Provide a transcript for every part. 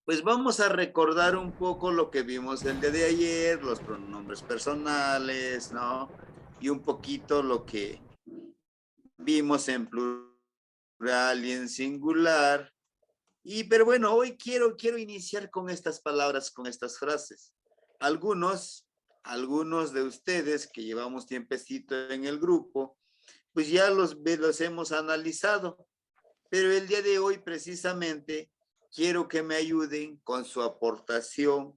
Pues vamos a recordar un poco lo que vimos el día de ayer, los pronombres personales, ¿no? Y un poquito lo que vimos en plural y en singular. Pero bueno, hoy quiero iniciar con estas palabras, con estas frases. Algunos de ustedes que llevamos tiempecito en el grupo, pues ya los hemos analizado. Pero el día de hoy precisamente quiero que me ayuden con su aportación.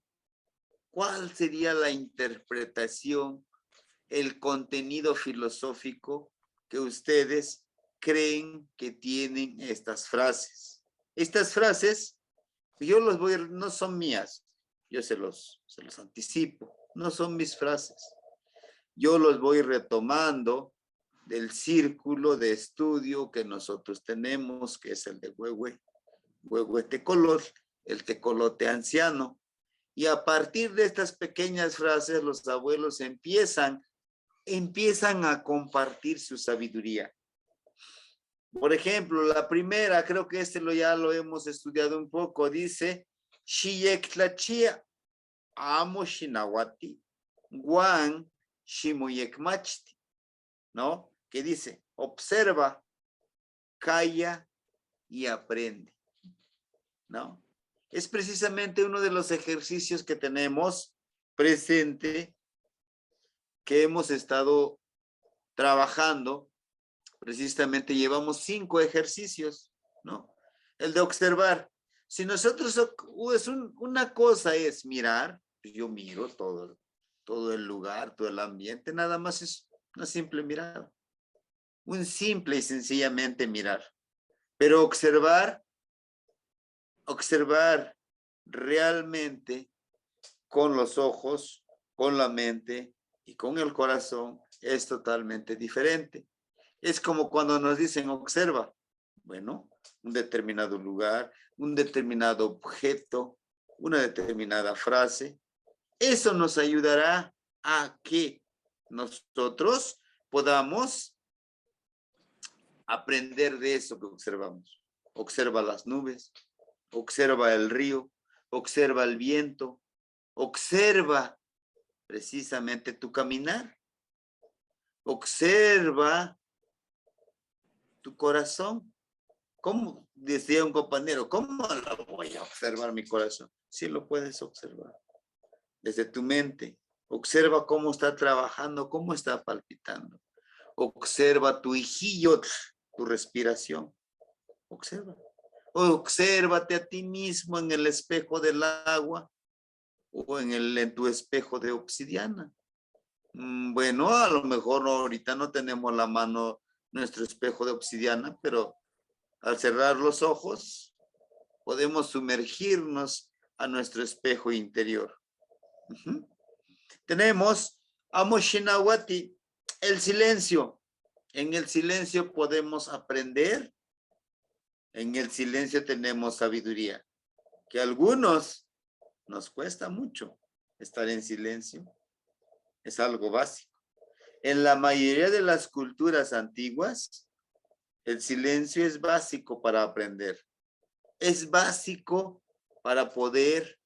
¿Cuál sería la interpretación, el contenido filosófico que ustedes creen que tienen estas frases? Estas frases, no son mías, yo se los anticipo, no son mis frases. Yo los voy retomando del círculo de estudio que nosotros tenemos, que es el de Huehue Tecolot, el tecolote anciano. Y a partir de estas pequeñas frases, los abuelos empiezan a compartir su sabiduría. Por ejemplo, la primera, creo que ya lo hemos estudiado un poco, dice, Shiyek Tlachia, Amo Shinawati, Guan Shimoyek Machti, ¿no? Que dice, observa, calla y aprende, ¿no? Es precisamente uno de los ejercicios que tenemos presente, que hemos estado trabajando. Precisamente llevamos 5 ejercicios, ¿no? El de observar. Si nosotros, una cosa es mirar, yo miro todo el lugar, todo el ambiente, nada más es una simple mirada. Un simple y sencillamente mirar. Pero observar realmente con los ojos, con la mente y con el corazón es totalmente diferente. Es como cuando nos dicen observa, bueno, un determinado lugar, un determinado objeto, una determinada frase. Eso nos ayudará a que nosotros podamos aprender de eso que observamos. Observa las nubes, observa el río, observa el viento, observa precisamente tu caminar, observa tu corazón. ¿Cómo? Decía un compañero, ¿cómo lo voy a observar mi corazón? Sí lo puedes observar. Desde tu mente, observa cómo está trabajando, cómo está palpitando. Observa tu hijillo, tu respiración. Observa. Obsérvate a ti mismo en el espejo del agua o en tu espejo de obsidiana. Bueno, a lo mejor ahorita no tenemos la mano nuestro espejo de obsidiana, pero al cerrar los ojos podemos sumergirnos a nuestro espejo interior. Tenemos Amo Shinawati, el silencio. En el silencio podemos aprender. En el silencio tenemos sabiduría, que a algunos nos cuesta mucho estar en silencio. Es algo básico. En la mayoría de las culturas antiguas, el silencio es básico para aprender. Es básico para poder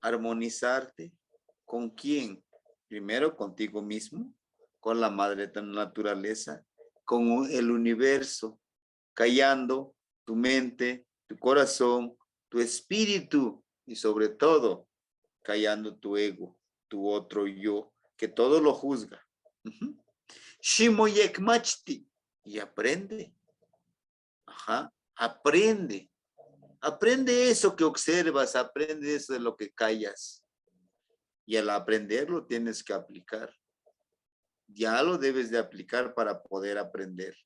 armonizarte. ¿Con quién? Primero contigo mismo, con la madre naturaleza, con el universo, callando tu mente, tu corazón, tu espíritu y sobre todo callando tu ego, tu otro yo, que todo lo juzga. Shimoyek Machti, y aprende. Aprende. Aprende eso que observas, aprende eso de lo que callas. Y al aprenderlo tienes que aplicar. Ya lo debes de aplicar para poder aprender.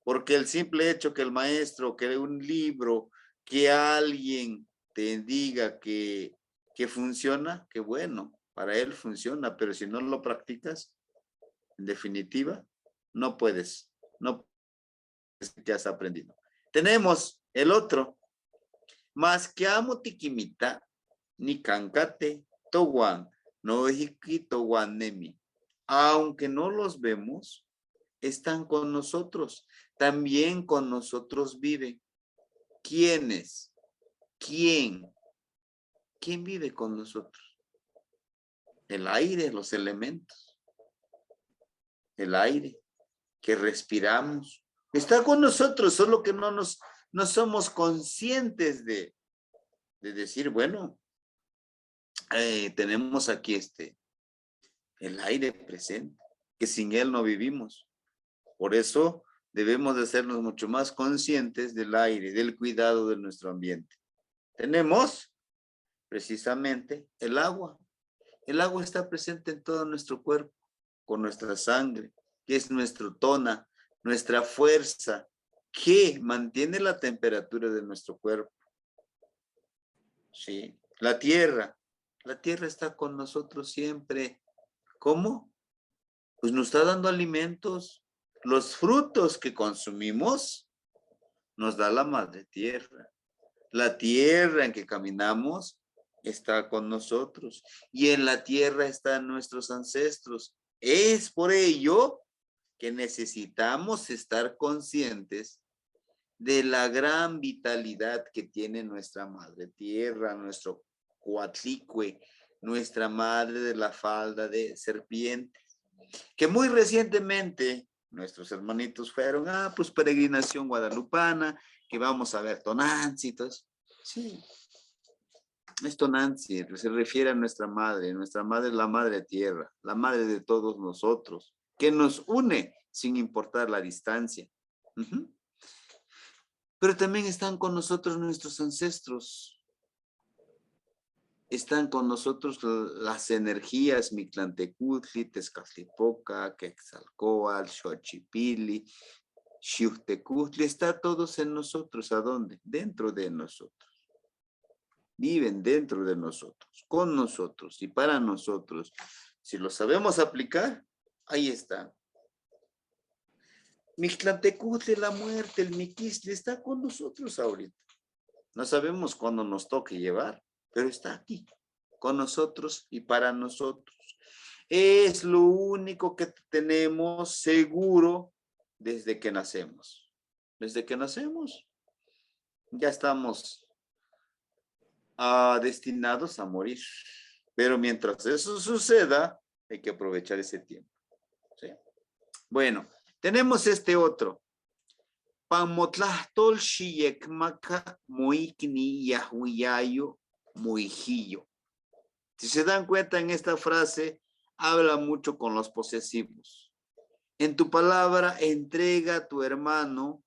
Porque el simple hecho que el maestro, que un libro, que alguien te diga que funciona, que bueno, para él funciona, pero si no lo practicas, en definitiva, no puedes que has aprendido. Tenemos el otro, más que amo tiquimita, ni cancate, toguan, no hiki toguan nemi. Aunque no los vemos, están con nosotros, también con nosotros viven. ¿Quiénes? ¿quién? ¿Quién vive con nosotros? El aire, los elementos. El aire que respiramos. Está con nosotros, solo que no somos conscientes de decir, bueno, tenemos aquí el aire presente, que sin él no vivimos. Por eso debemos de hacernos mucho más conscientes del aire, del cuidado de nuestro ambiente. Tenemos precisamente el agua. El agua está presente en todo nuestro cuerpo, con nuestra sangre, que es nuestro tona, nuestra fuerza, que mantiene la temperatura de nuestro cuerpo. Sí, la tierra está con nosotros siempre. ¿Cómo? Pues nos está dando alimentos. Los frutos que consumimos nos da la madre tierra. La tierra en que caminamos está con nosotros y en la tierra están nuestros ancestros. Es por ello que necesitamos estar conscientes de la gran vitalidad que tiene nuestra madre tierra, nuestro Coatlicue, nuestra madre de la falda de serpiente, que muy recientemente nuestros hermanitos fueron, pues peregrinación guadalupana, que vamos a ver Tonancitos. Sí, es Tonanzi, se refiere a nuestra madre es la madre tierra, la madre de todos nosotros, que nos une sin importar la distancia. Pero también están con nosotros nuestros ancestros. Están con nosotros las energías Mictlantecutli, Tezcatlipoca, Quetzalcóatl, Xochipilli, Xiuhtecutli, está todos en nosotros. ¿A dónde? Dentro de nosotros. Viven dentro de nosotros, con nosotros y para nosotros. Si lo sabemos aplicar, ahí está. Mictlantecutli, la muerte, el Miquistli, está con nosotros ahorita. No sabemos cuándo nos toque llevar, pero está aquí, con nosotros y para nosotros. Es lo único que tenemos seguro desde que nacemos. Desde que nacemos, ya estamos destinados a morir. Pero mientras eso suceda, hay que aprovechar ese tiempo. ¿Sí? Bueno, tenemos este otro. Pamotlahtol Shiyekmaka Muikni Yahuyayo Muijillo. Si se dan cuenta en esta frase, habla mucho con los posesivos. En tu palabra, entrega a tu hermano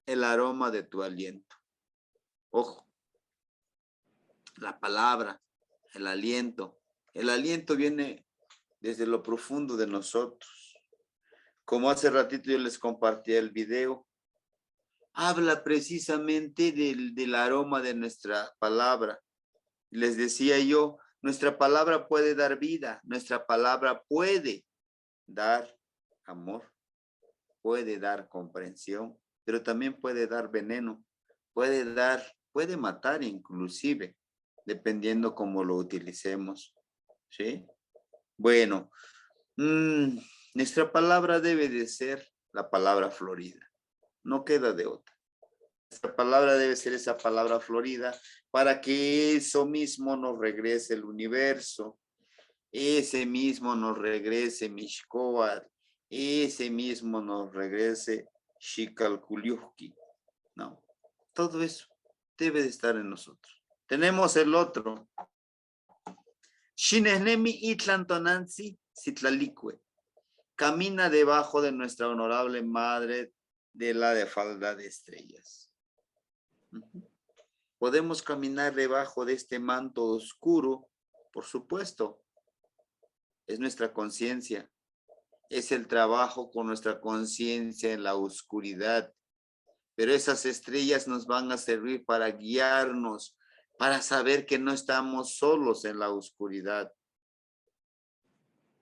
el aroma de tu aliento. Ojo, la palabra, el aliento. El aliento viene desde lo profundo de nosotros. Como hace ratito yo les compartí el video, habla precisamente del aroma de nuestra palabra. Les decía yo, nuestra palabra puede dar vida, nuestra palabra puede dar amor, puede dar comprensión, pero también puede dar veneno, puede matar inclusive, dependiendo cómo lo utilicemos. ¿Sí? Bueno, nuestra palabra debe de ser la palabra florida, no queda de otra. Nuestra palabra debe ser esa palabra florida para que eso mismo nos regrese el universo, ese mismo nos regrese Mixcoatl, ese mismo nos regrese Xicalculiuhqui. No, todo eso debe de estar en nosotros. Tenemos el otro. Xinehnemi itlantonanzi citlalicue. Camina debajo de nuestra honorable madre de la de falda de estrellas. Podemos caminar debajo de este manto oscuro, por supuesto. Es nuestra conciencia. Es el trabajo con nuestra conciencia en la oscuridad. Pero esas estrellas nos van a servir para guiarnos, para saber que no estamos solos en la oscuridad.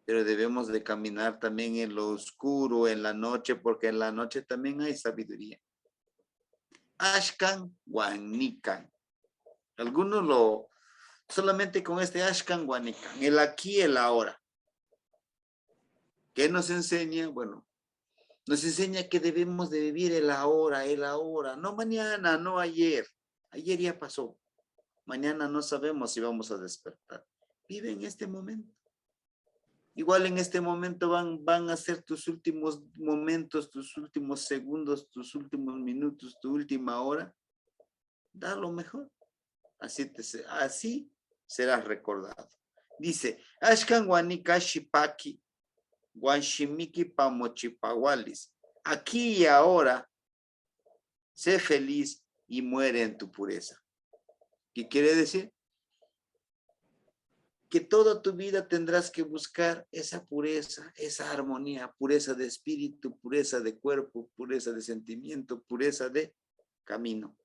Pero debemos de caminar también en lo oscuro, en la noche, porque en la noche también hay sabiduría. Ashkan Guanican. Algunos solamente con este Ashkan Guanican, el aquí y el ahora. ¿Qué nos enseña? Bueno, nos enseña que debemos de vivir el ahora, no mañana, no ayer. Ayer ya pasó. Mañana no sabemos si vamos a despertar. Vive en este momento. Igual en este momento van a ser tus últimos momentos, tus últimos segundos, tus últimos minutos, tu última hora. Da lo mejor. Así serás recordado. Dice, Ashkan Wanika Shipaki, Wanshimiki Pamochipawalis. Aquí y ahora, sé feliz y muere en tu pureza. ¿Qué quiere decir? Que toda tu vida tendrás que buscar esa pureza, esa armonía, pureza de espíritu, pureza de cuerpo, pureza de sentimiento, pureza de camino.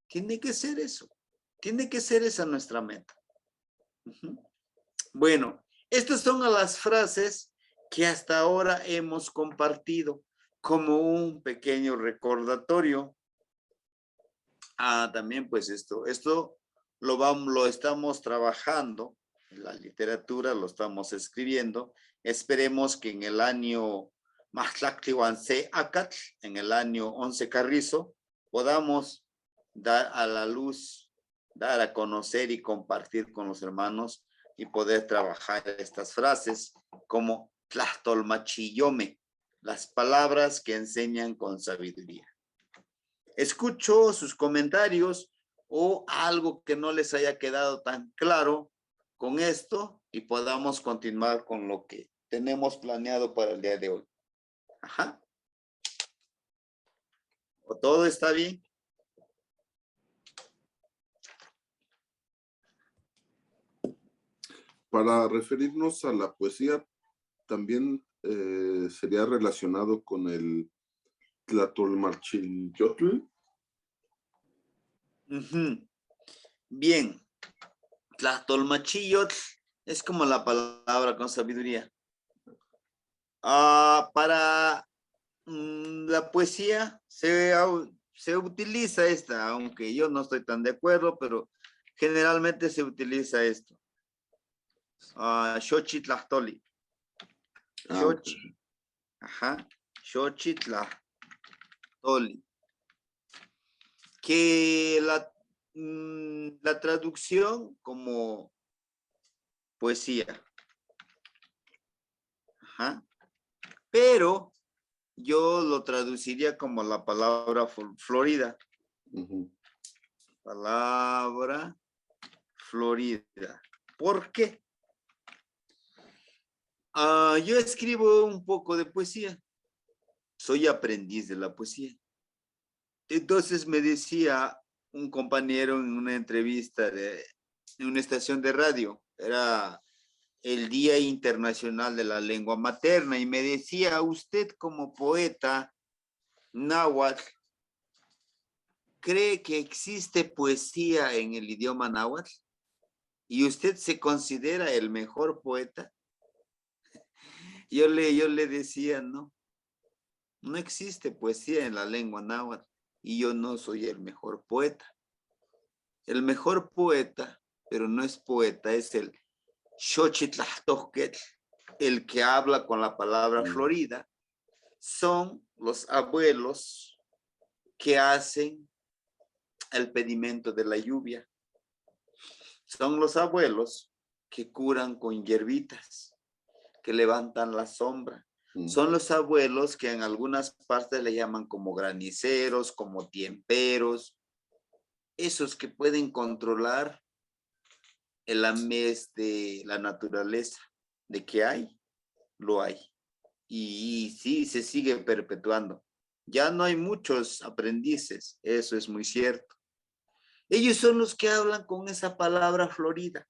Tiene que ser eso. Tiene que ser esa nuestra meta. Bueno, estas son las frases que hasta ahora hemos compartido como un pequeño recordatorio. También pues esto lo estamos trabajando en la literatura, lo estamos escribiendo. Esperemos que en el año Mahtlaktliwanse Acat, en el año 11 Carrizo, podamos dar a la luz, dar a conocer y compartir con los hermanos y poder trabajar estas frases como Tlahtolmachiyome, las palabras que enseñan con sabiduría. Escucho sus comentarios o algo que no les haya quedado tan claro con esto y podamos continuar con lo que tenemos planeado para el día de hoy. Ajá. ¿O todo está bien? Para referirnos a la poesía, también sería relacionado con el Tlahtolmachiyotl. Bien. Tlahtolmachiyotl es como la palabra con sabiduría. Para la poesía se utiliza esta, aunque yo no estoy tan de acuerdo, pero generalmente se utiliza esto. Xochitlahtoli. Xochitl. Ajá. Xochitlahtoli. Que la traducción como poesía. Ajá. Pero yo lo traduciría como la palabra florida. Palabra florida. ¿Por qué? Yo escribo un poco de poesía. Soy aprendiz de la poesía. Entonces me decía un compañero en una entrevista en una estación de radio, era el Día Internacional de la Lengua Materna, y me decía, usted como poeta náhuatl, ¿cree que existe poesía en el idioma náhuatl? ¿Y usted se considera el mejor poeta? Yo le decía, no existe poesía en la lengua náhuatl y yo no soy el mejor poeta. El mejor poeta, pero no es poeta, es el Xochitlahtolquetl, el que habla con la palabra florida. Son los abuelos que hacen el pedimento de la lluvia. Son los abuelos que curan con hierbitas, que levantan la sombra. Son los abuelos que en algunas partes le llaman como graniceros, como tiemperos, esos que pueden controlar el mes de la naturaleza, de que hay, lo hay. Y sí, se sigue perpetuando. Ya no hay muchos aprendices, eso es muy cierto. Ellos son los que hablan con esa palabra florida,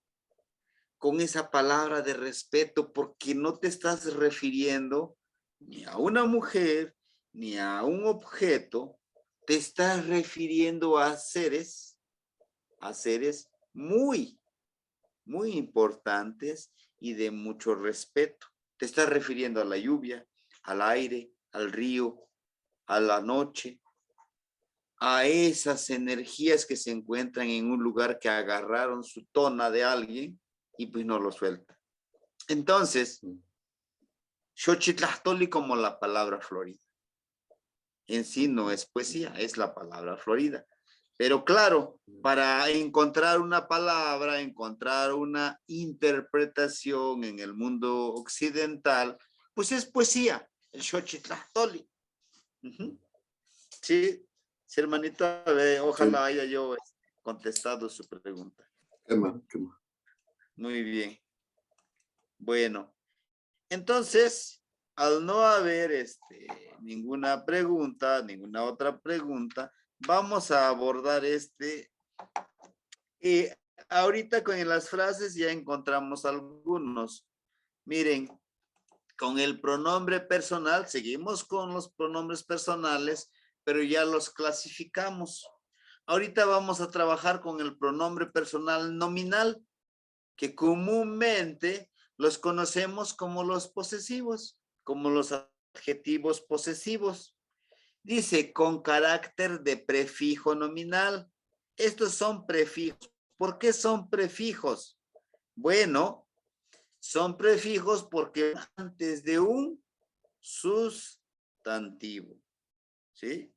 con esa palabra de respeto, porque no te estás refiriendo ni a una mujer, ni a un objeto, te estás refiriendo a seres muy, muy importantes y de mucho respeto. Te estás refiriendo a la lluvia, al aire, al río, a la noche, a esas energías que se encuentran en un lugar que agarraron su tona de alguien y pues no lo suelta. Entonces, Xochitlahtoli como la palabra florida. En sí no es poesía, es la palabra florida. Pero claro, para encontrar una palabra, encontrar una interpretación en el mundo occidental, pues es poesía, el Xochitlahtoli. Sí, sí, hermanito, ojalá haya yo contestado su pregunta. ¿Qué más? ¿Qué más? Muy bien. Bueno, entonces, al no haber ninguna pregunta, ninguna otra pregunta, vamos a abordar ahorita con las frases ya encontramos algunos. Miren, con el pronombre personal, seguimos con los pronombres personales, pero ya los clasificamos. Ahorita vamos a trabajar con el pronombre personal nominal, que comúnmente los conocemos como los posesivos, como los adjetivos posesivos. Dice, con carácter de prefijo nominal. Estos son prefijos. ¿Por qué son prefijos? Bueno, son prefijos porque antes de un sustantivo. ¿Sí?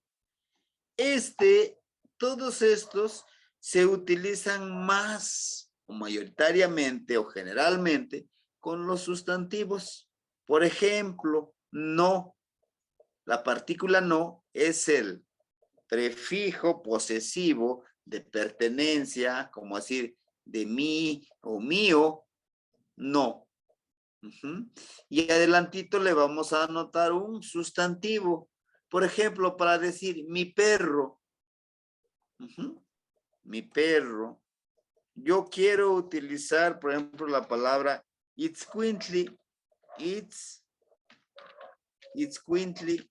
Todos estos se utilizan más o mayoritariamente o generalmente con los sustantivos. Por ejemplo, no. La partícula no es el prefijo posesivo de pertenencia, como decir de mí o mío, no. Y adelantito le vamos a anotar un sustantivo. Por ejemplo, para decir mi perro. Mi perro. Yo quiero utilizar, por ejemplo, la palabra itzcuintli. Itzcuintli.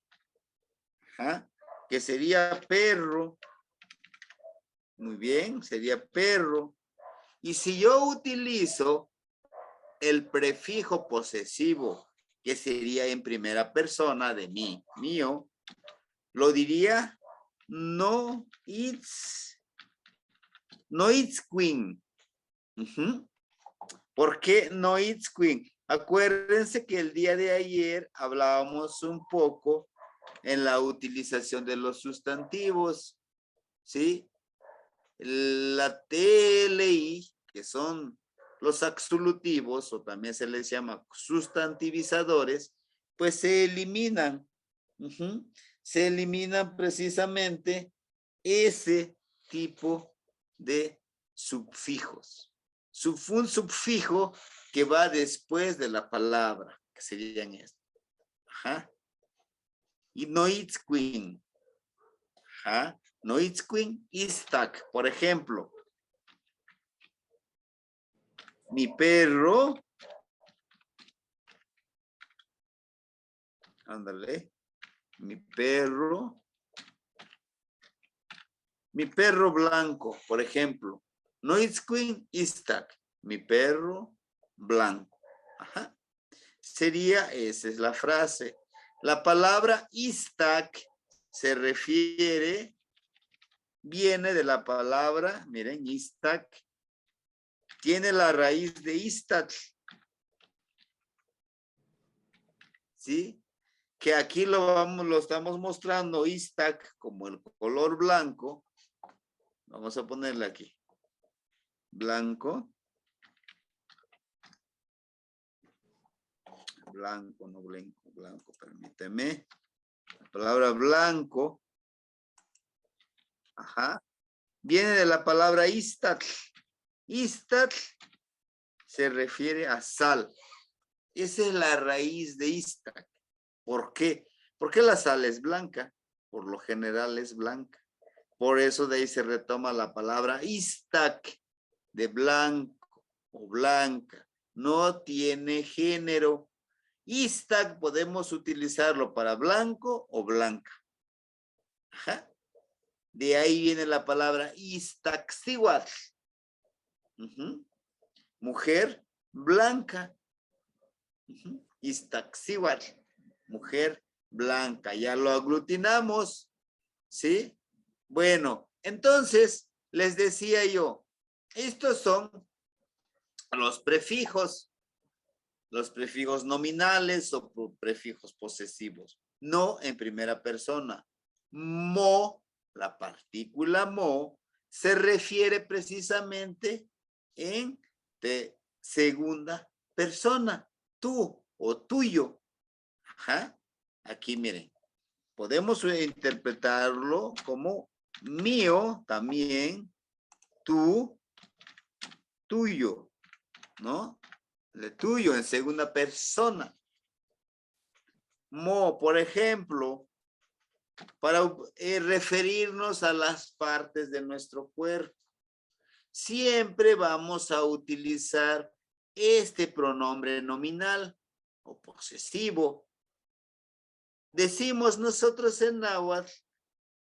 Que sería perro. Muy bien, sería perro. Y si yo utilizo el prefijo posesivo, que sería en primera persona de mí, mío, lo diría no itzcuin. ¿Por qué no itzcuin? Acuérdense que el día de ayer hablábamos un poco en la utilización de los sustantivos, ¿sí? La TLI, que son los absolutivos, o también se les llama sustantivizadores, pues se eliminan. Se eliminan precisamente ese tipo de subfijos. Un subfijo que va después de la palabra, que serían estos. Y noitzcuin. Noitzcuin istak, por ejemplo. Mi perro. Ándale. Mi perro. Mi perro blanco, por ejemplo. Noitzcuin istak. Mi perro blanco. Sería, esa es la frase. La palabra istak se refiere, viene de la palabra, miren, istak, tiene la raíz de istat. ¿Sí? Que aquí lo estamos mostrando, istak, como el color blanco. Vamos a ponerle aquí. Blanco. Blanco, no blanco, blanco, permíteme. La palabra blanco. Viene de la palabra istat. Istat se refiere a sal. Esa es la raíz de istat. ¿Por qué? Porque la sal es blanca. Por lo general es blanca. Por eso de ahí se retoma la palabra istak, de blanco o blanca. No tiene género. Istak podemos utilizarlo para blanco o blanca. De ahí viene la palabra istaxiwatl. Mujer blanca. Istaxiwatl. Mujer blanca. Ya lo aglutinamos. ¿Sí? Bueno, entonces les decía yo, estos son los prefijos nominales o prefijos posesivos. No en primera persona. Mo, la partícula mo, se refiere precisamente en de segunda persona, tú o tuyo. Ajá. Aquí miren, podemos interpretarlo como mío también, tú, tuyo, ¿no? El tuyo en segunda persona. Por ejemplo, para referirnos a las partes de nuestro cuerpo, siempre vamos a utilizar este pronombre nominal o posesivo. Decimos nosotros en náhuatl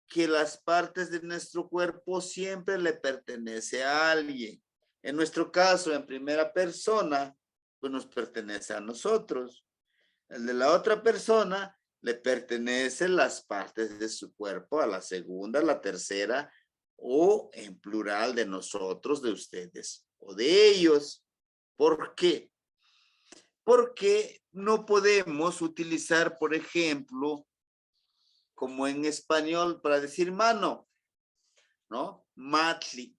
que las partes de nuestro cuerpo siempre le pertenece a alguien. En nuestro caso, en primera persona, pues nos pertenece a nosotros. El de la otra persona le pertenecen las partes de su cuerpo a la segunda, la tercera, o en plural de nosotros, de ustedes o de ellos. ¿Por qué? Porque no podemos utilizar, por ejemplo, como en español, para decir mano, ¿no? Matli.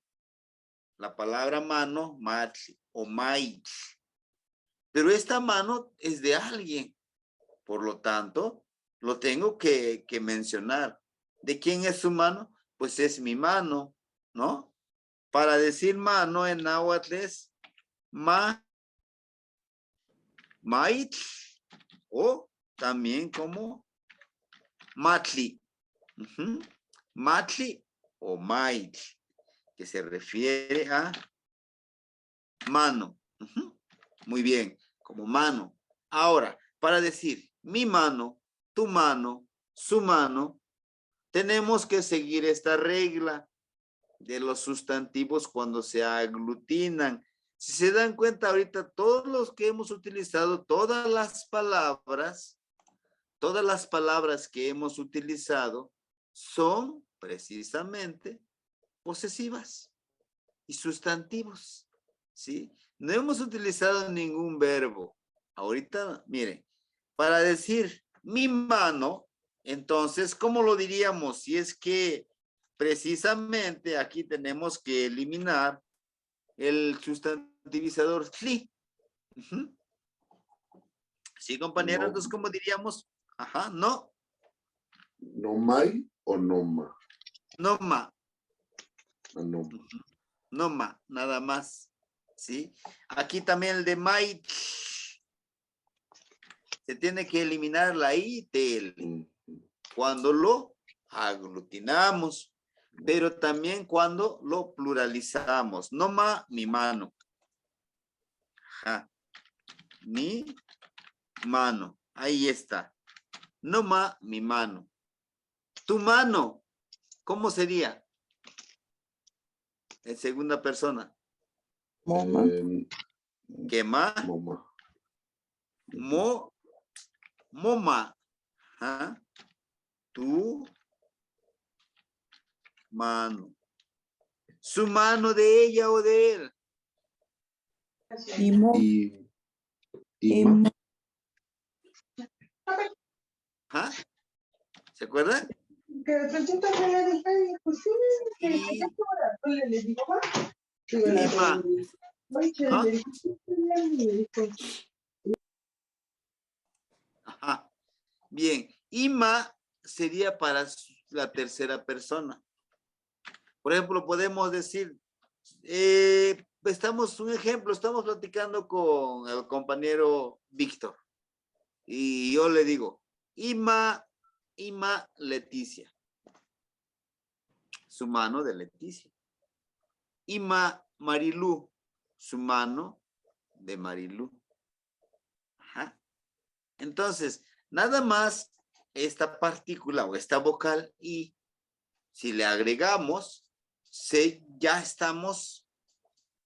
La palabra mano, matli o mait. Pero esta mano es de alguien. Por lo tanto, lo tengo que mencionar. ¿De quién es su mano? Pues es mi mano, ¿no? Para decir mano en náhuatl es mait o también como matli. Matli o mait, que se refiere a mano. Muy bien, como mano. Ahora, para decir mi mano, tu mano, su mano, tenemos que seguir esta regla de los sustantivos cuando se aglutinan. Si se dan cuenta ahorita, todos los que hemos utilizado, todas las palabras que hemos utilizado son precisamente posesivas y sustantivos, ¿sí? No hemos utilizado ningún verbo. Ahorita, miren, para decir mi mano, entonces, ¿cómo lo diríamos? Si es que precisamente aquí tenemos que eliminar el sustantivizador tli. ¿Sí, compañero? No, Entonces, ¿cómo diríamos? Ajá, no. no mai o no ma. No ma. No. No ma, nada más. ¿Sí? Aquí también el de mai. Se tiene que eliminar la I de él cuando lo aglutinamos, pero también cuando lo pluralizamos. No ma, mi mano. Ajá. Mi mano. Ahí está. No ma, mi mano. Tu mano. ¿Cómo sería? En segunda persona. Moma. ¿Qué ma? Moma. Moma. Ajá. Tu mano. Su mano de ella o de él. Imo. Ima. ¿Ah? ¿Se acuerdan? Ima. ¿Ah? Ajá. Bien. Ima sería para la tercera persona. Por ejemplo, podemos decir, un ejemplo, estamos platicando con el compañero Víctor. Y yo le digo, Ima Leticia. Su mano de Leticia. Ima Marilú. Su mano de Marilú. Ajá. Entonces, nada más esta partícula o esta vocal y si le agregamos, ya estamos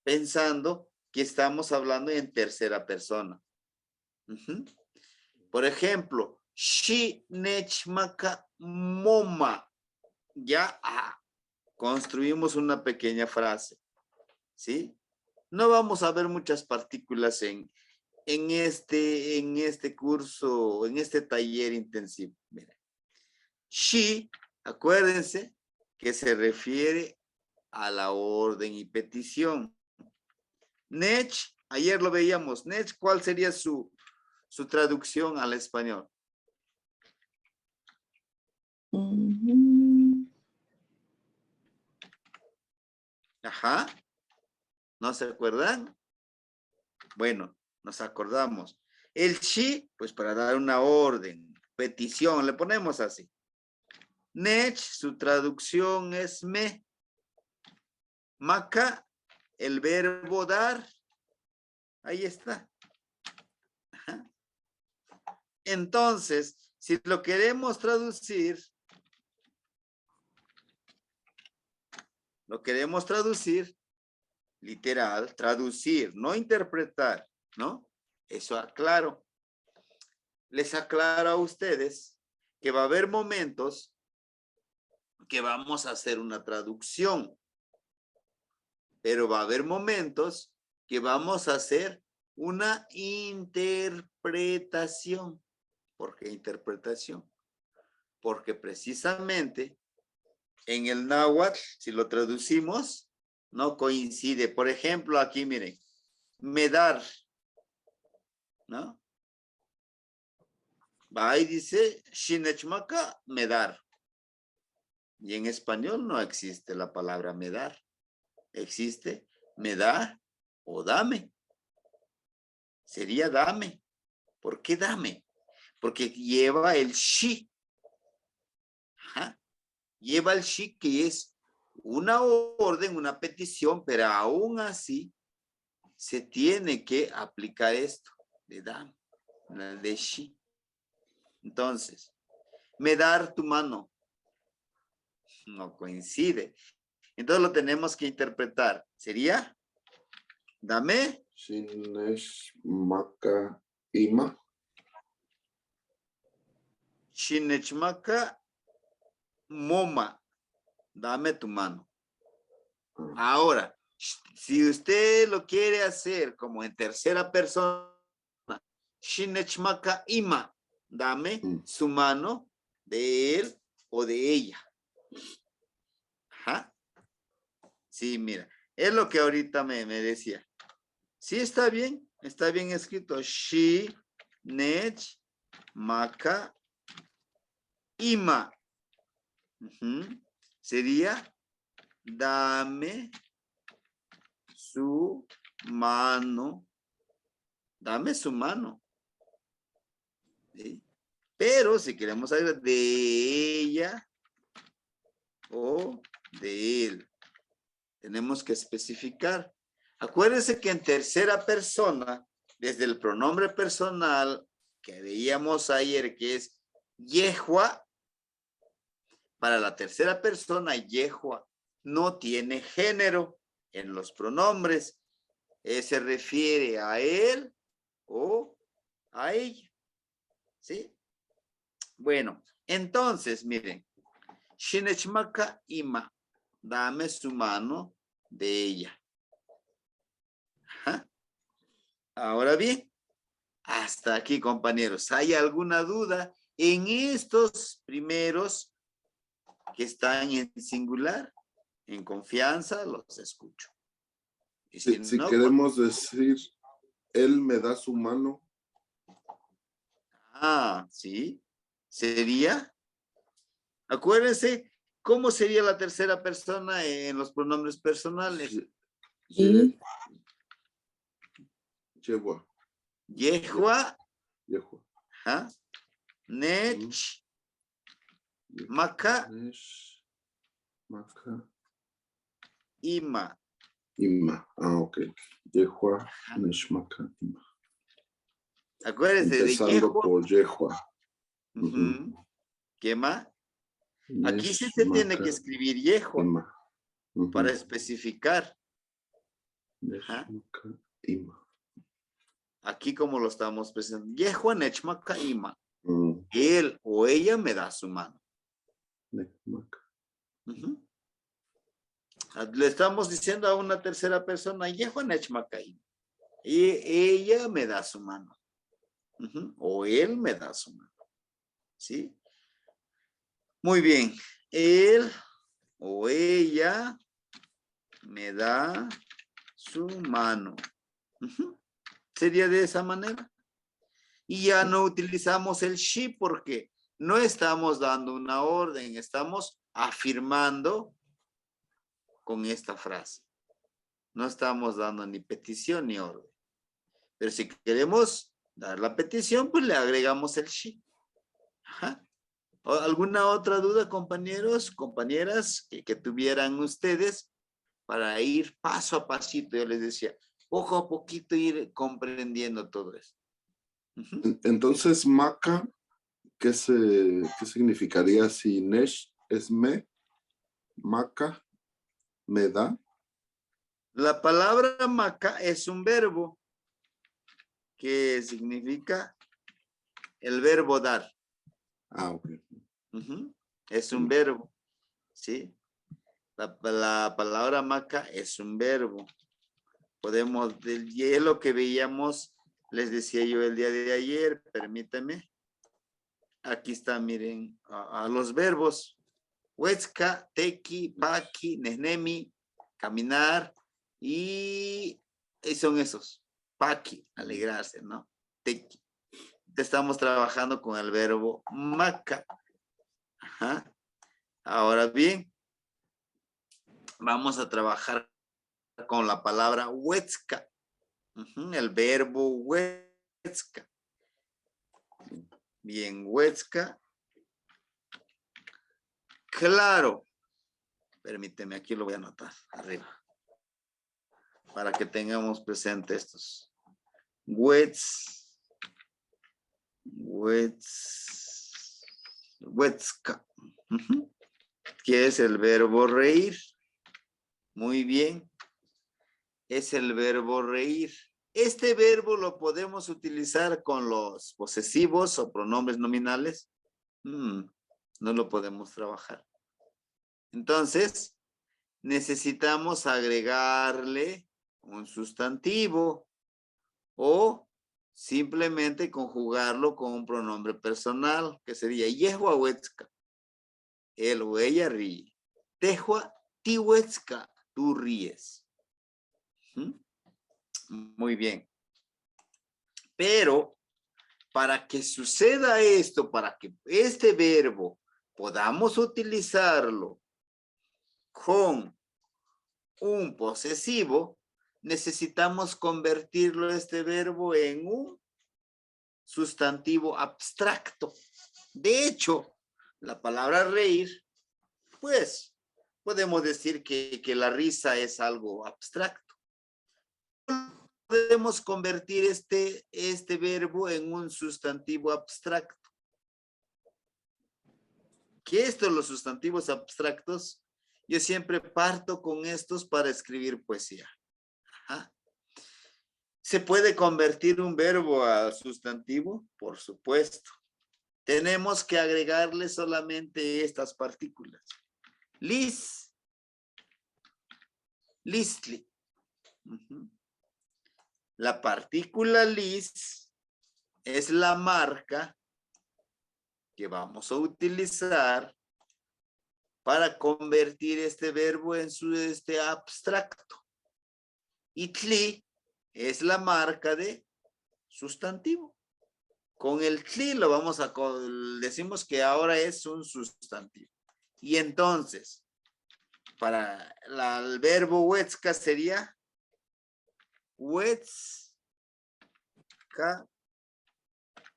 pensando que estamos hablando en tercera persona. Por ejemplo, shi nechmaka moma. Ya construimos una pequeña frase. ¿Sí? No vamos a ver muchas partículas en este curso, en este taller intensivo. Miren. Shi, acuérdense que se refiere a la orden y petición. Nech, ayer lo veíamos. Nech, ¿cuál sería su traducción al español? Ajá. ¿No se acuerdan? Bueno, nos acordamos. El shi, pues para dar una orden, petición, le ponemos así. Nech, su traducción es me. Maka, el verbo dar. Ahí está. Ajá. Entonces, si lo queremos traducir, literal, traducir, no interpretar, ¿no? Eso aclaro. Les aclaro a ustedes que va a haber momentos que vamos a hacer una traducción, pero va a haber momentos que vamos a hacer una interpretación. ¿Por qué interpretación? Porque precisamente en el náhuatl, si lo traducimos, no coincide. Por ejemplo, aquí miren, medar, ¿no? Va y dice, shinechmaka, medar. Y en español no existe la palabra medar. Existe me da o dame. Sería dame. ¿Por qué dame? Porque lleva el shi. Ajá. Lleva el shi que es una orden, una petición, pero aún así se tiene que aplicar esto de dame, de shi. Entonces, me dar tu mano. No coincide. Entonces lo tenemos que interpretar. ¿Sería? Dame. Shineshmaka ima. Shinechmaka moma. Dame tu mano. Ahora, si usted lo quiere hacer como en tercera persona, Shinechmaka ima. Dame su mano de él o de ella. Ajá. Sí, mira. Es lo que ahorita me decía. Sí, está bien escrito. Shi, nech, maka, ima. Sería, dame su mano. Dame su mano. ¿Sí? Pero si queremos saber de ella o de él, tenemos que especificar. Acuérdense que en tercera persona, desde el pronombre personal que veíamos ayer, que es yehua, para la tercera persona, yehua no tiene género en los pronombres. Se refiere a él o a ella. ¿Sí? Bueno, entonces, miren. Shinechmaka ima. Dame su mano de ella. Ajá. Ahora bien, hasta aquí, compañeros. ¿Hay alguna duda en estos primeros que están en singular? En confianza, los escucho. Y si no, queremos decir, él me da su mano. Sí. Sería. Acuérdense, ¿cómo sería la tercera persona en los pronombres personales? Yehua. Yehua. Yehua. Ajá. Nech. Maka. Nesh, maka. Ima. Ima. Ok. Yehua, Neshmaka, Ima. Acuérdense empezando de Yehua. por Yehua. ¿Qué más? Aquí sí se tiene que escribir Yehua para especificar. Ima. Aquí como lo estamos presentando. Yehua Nechmaka Ima. Él o ella me da su mano. Le estamos diciendo a una tercera persona, Yehua Nechmaka Ima. Y ella me da su mano. O él me da su mano. ¿Sí? Muy bien. Él o ella Me da su mano. Sería de esa manera. Y ya no utilizamos el she porque no estamos dando una orden, estamos afirmando con esta frase. No estamos dando ni petición ni orden. Pero si queremos dar la petición, pues le agregamos el she. Ajá. ¿Alguna otra duda, compañeros, compañeras, que tuvieran ustedes para ir paso a pasito? Yo les decía, poco a poquito ir comprendiendo todo esto. Entonces, maca, ¿qué significaría si nesh es me? Maca, me da. La palabra maca es un verbo que significa el verbo dar. Ah, ok. Es un verbo, ¿sí? La palabra maca es un verbo. Podemos, y es lo que veíamos, les decía yo el día de ayer, permítame. Aquí está, miren, a los verbos. Huesca, tequi, paqui, nesnemi, caminar y son esos. Paqui, alegrarse, ¿no? Tequi. Estamos trabajando con el verbo maca. Ajá. Ahora bien, vamos a trabajar con la palabra huesca. El verbo huesca. Bien, huesca. Claro. Permíteme, aquí lo voy a anotar arriba. Para que tengamos presente estos. Huesca. Que es el verbo reír. Muy bien. Es el verbo reír. Este verbo lo podemos utilizar con los posesivos o pronombres nominales. No lo podemos trabajar. Entonces, necesitamos agregarle un sustantivo o simplemente conjugarlo con un pronombre personal, que sería yehuahuetzka. Él o ella ríe. Tehua tihuetzka, tú ríes. Muy bien. Pero para que suceda esto, para que este verbo podamos utilizarlo con un posesivo, necesitamos convertirlo este verbo en un sustantivo abstracto. De hecho, la palabra reír, pues, podemos decir que la risa es algo abstracto. Podemos convertir este verbo en un sustantivo abstracto. ¿Qué esto, los sustantivos abstractos? Yo siempre parto con estos para escribir poesía. Ajá. ¿Se puede convertir un verbo a sustantivo? Por supuesto. Tenemos que agregarle solamente estas partículas. Lis, listli. La partícula lis es la marca que vamos a utilizar para convertir este verbo en su abstracto. Y tli es la marca de sustantivo. Con el tli lo vamos a, decimos que ahora es un sustantivo. Y entonces, para el verbo huetzca sería huetzca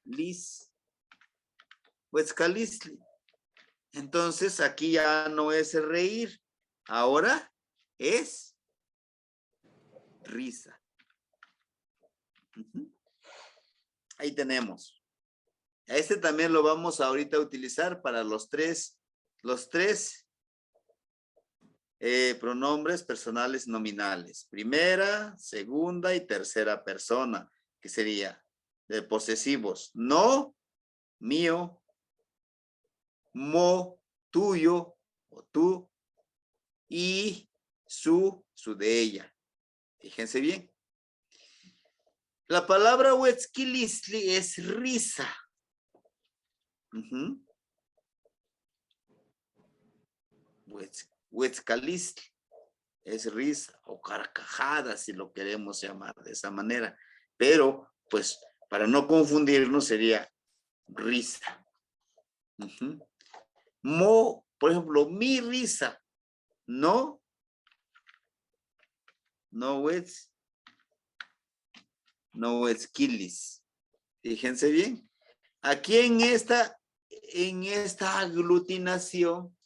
lis, huetzca lisli. Entonces aquí ya no es reír, ahora es risa. Ahí tenemos. Este también lo vamos ahorita a utilizar para los tres pronombres personales nominales. Primera, segunda y tercera persona, que sería de posesivos. No, mío, mo, tuyo o tú, y su de ella. Fíjense bien. La palabra huetzquilistli es risa. Huetzcalistli. es risa o carcajada, si lo queremos llamar de esa manera. Pero, pues, para no confundirnos sería risa. Ujú. Por ejemplo, mi risa, no es kilis. Fíjense bien. Aquí en esta aglutinación,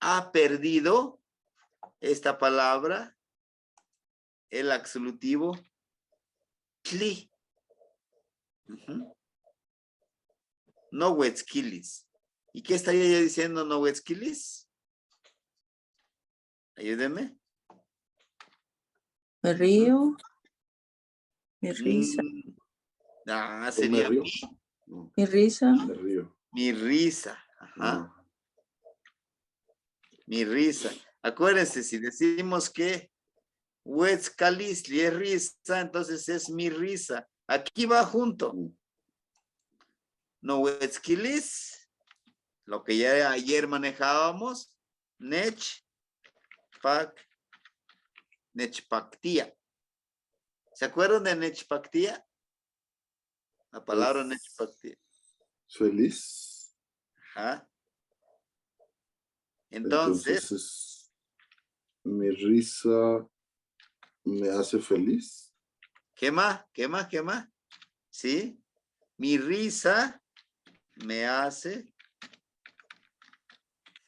ha perdido esta palabra, el absolutivo kli. No huetzquilis. ¿Y qué estaría yo diciendo no huetzquilis? Ayúdeme. Me río. Mi risa. ¿Yo Sería me río? No, Mi risa. me río. mi risa. Ajá. Ah, Mi risa. Acuérdense, si decimos que huetzcalisli es risa, entonces es mi risa. Aquí va junto. No huetzquilis, lo que ya ayer manejábamos, nechpactía. ¿Se acuerdan de nechpactía? La palabra nechpactía. Feliz. Ajá. Entonces es mi risa me hace feliz. ¿Qué más? ¿Qué más? ¿Qué más? ¿Sí? Mi risa me hace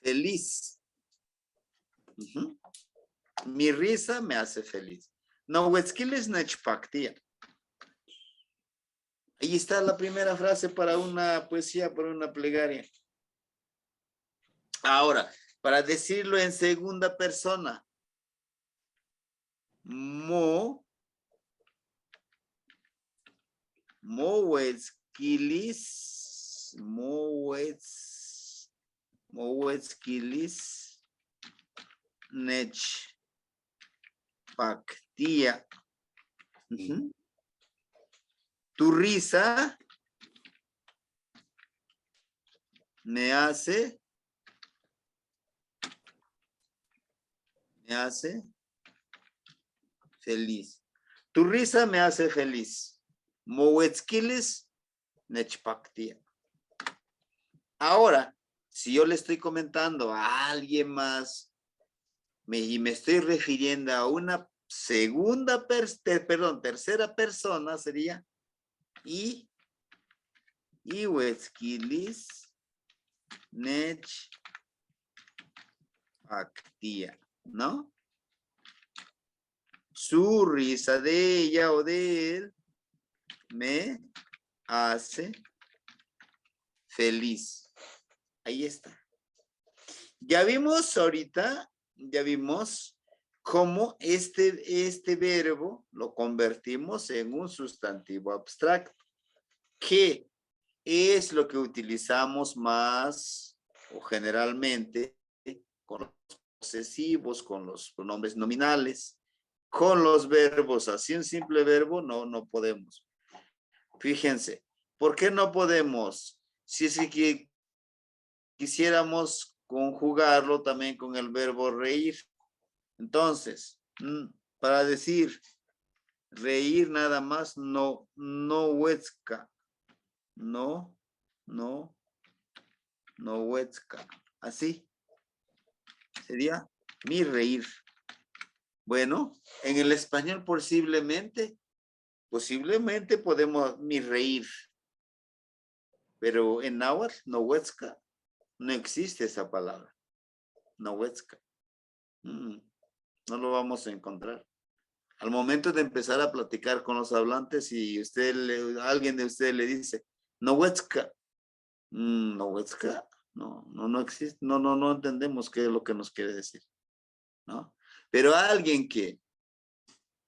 feliz. Ujú. Mi risa me hace feliz. No, huetzquiles nechpactía. Ahí está la primera frase para una poesía, para una plegaria. Ahora, para decirlo en segunda persona. Mohuetzquilis nechpactía. Tu risa me hace feliz. Tu risa me hace feliz. Mohuetzquilis nechpactía. Ahora, si yo le estoy comentando a alguien más y me estoy refiriendo a una tercera persona, sería huetzquilis nechpactía, ¿no? Su risa de ella o de él me hace feliz. Ahí está. Ya vimos cómo este verbo lo convertimos en un sustantivo abstracto. ¿Qué es lo que utilizamos más o generalmente con los posesivos, con los pronombres nominales? Con los verbos, así un simple verbo, no podemos. Fíjense, ¿por qué no podemos? Si es que quisiéramos conjugarlo también con el verbo reír. Entonces, para decir reír nada más, no huetzca. No huetzca. Así sería mi reír. Bueno, en el español posiblemente podemos mi reír. Pero en náhuatl, nohuetzca, no existe esa palabra. Nohuetzca. No lo vamos a encontrar. Al momento de empezar a platicar con los hablantes y alguien de ustedes le dice, nohuetzca, nohuetzca, no existe, no entendemos qué es lo que nos quiere decir, ¿no? Pero alguien que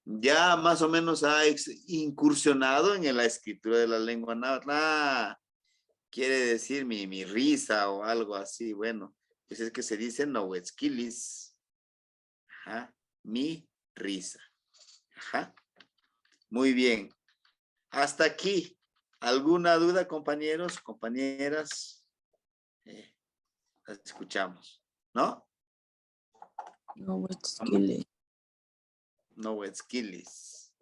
ya más o menos ha incursionado en la escritura de la lengua náhuatl, quiere decir mi risa o algo así, bueno, pues es que se dice nohuetzquilis, mi risa. Ajá. Muy bien. Hasta aquí. ¿Alguna duda, compañeros, compañeras? Las escuchamos, ¿no? Nohuetzquiles. Nohuetzquiles.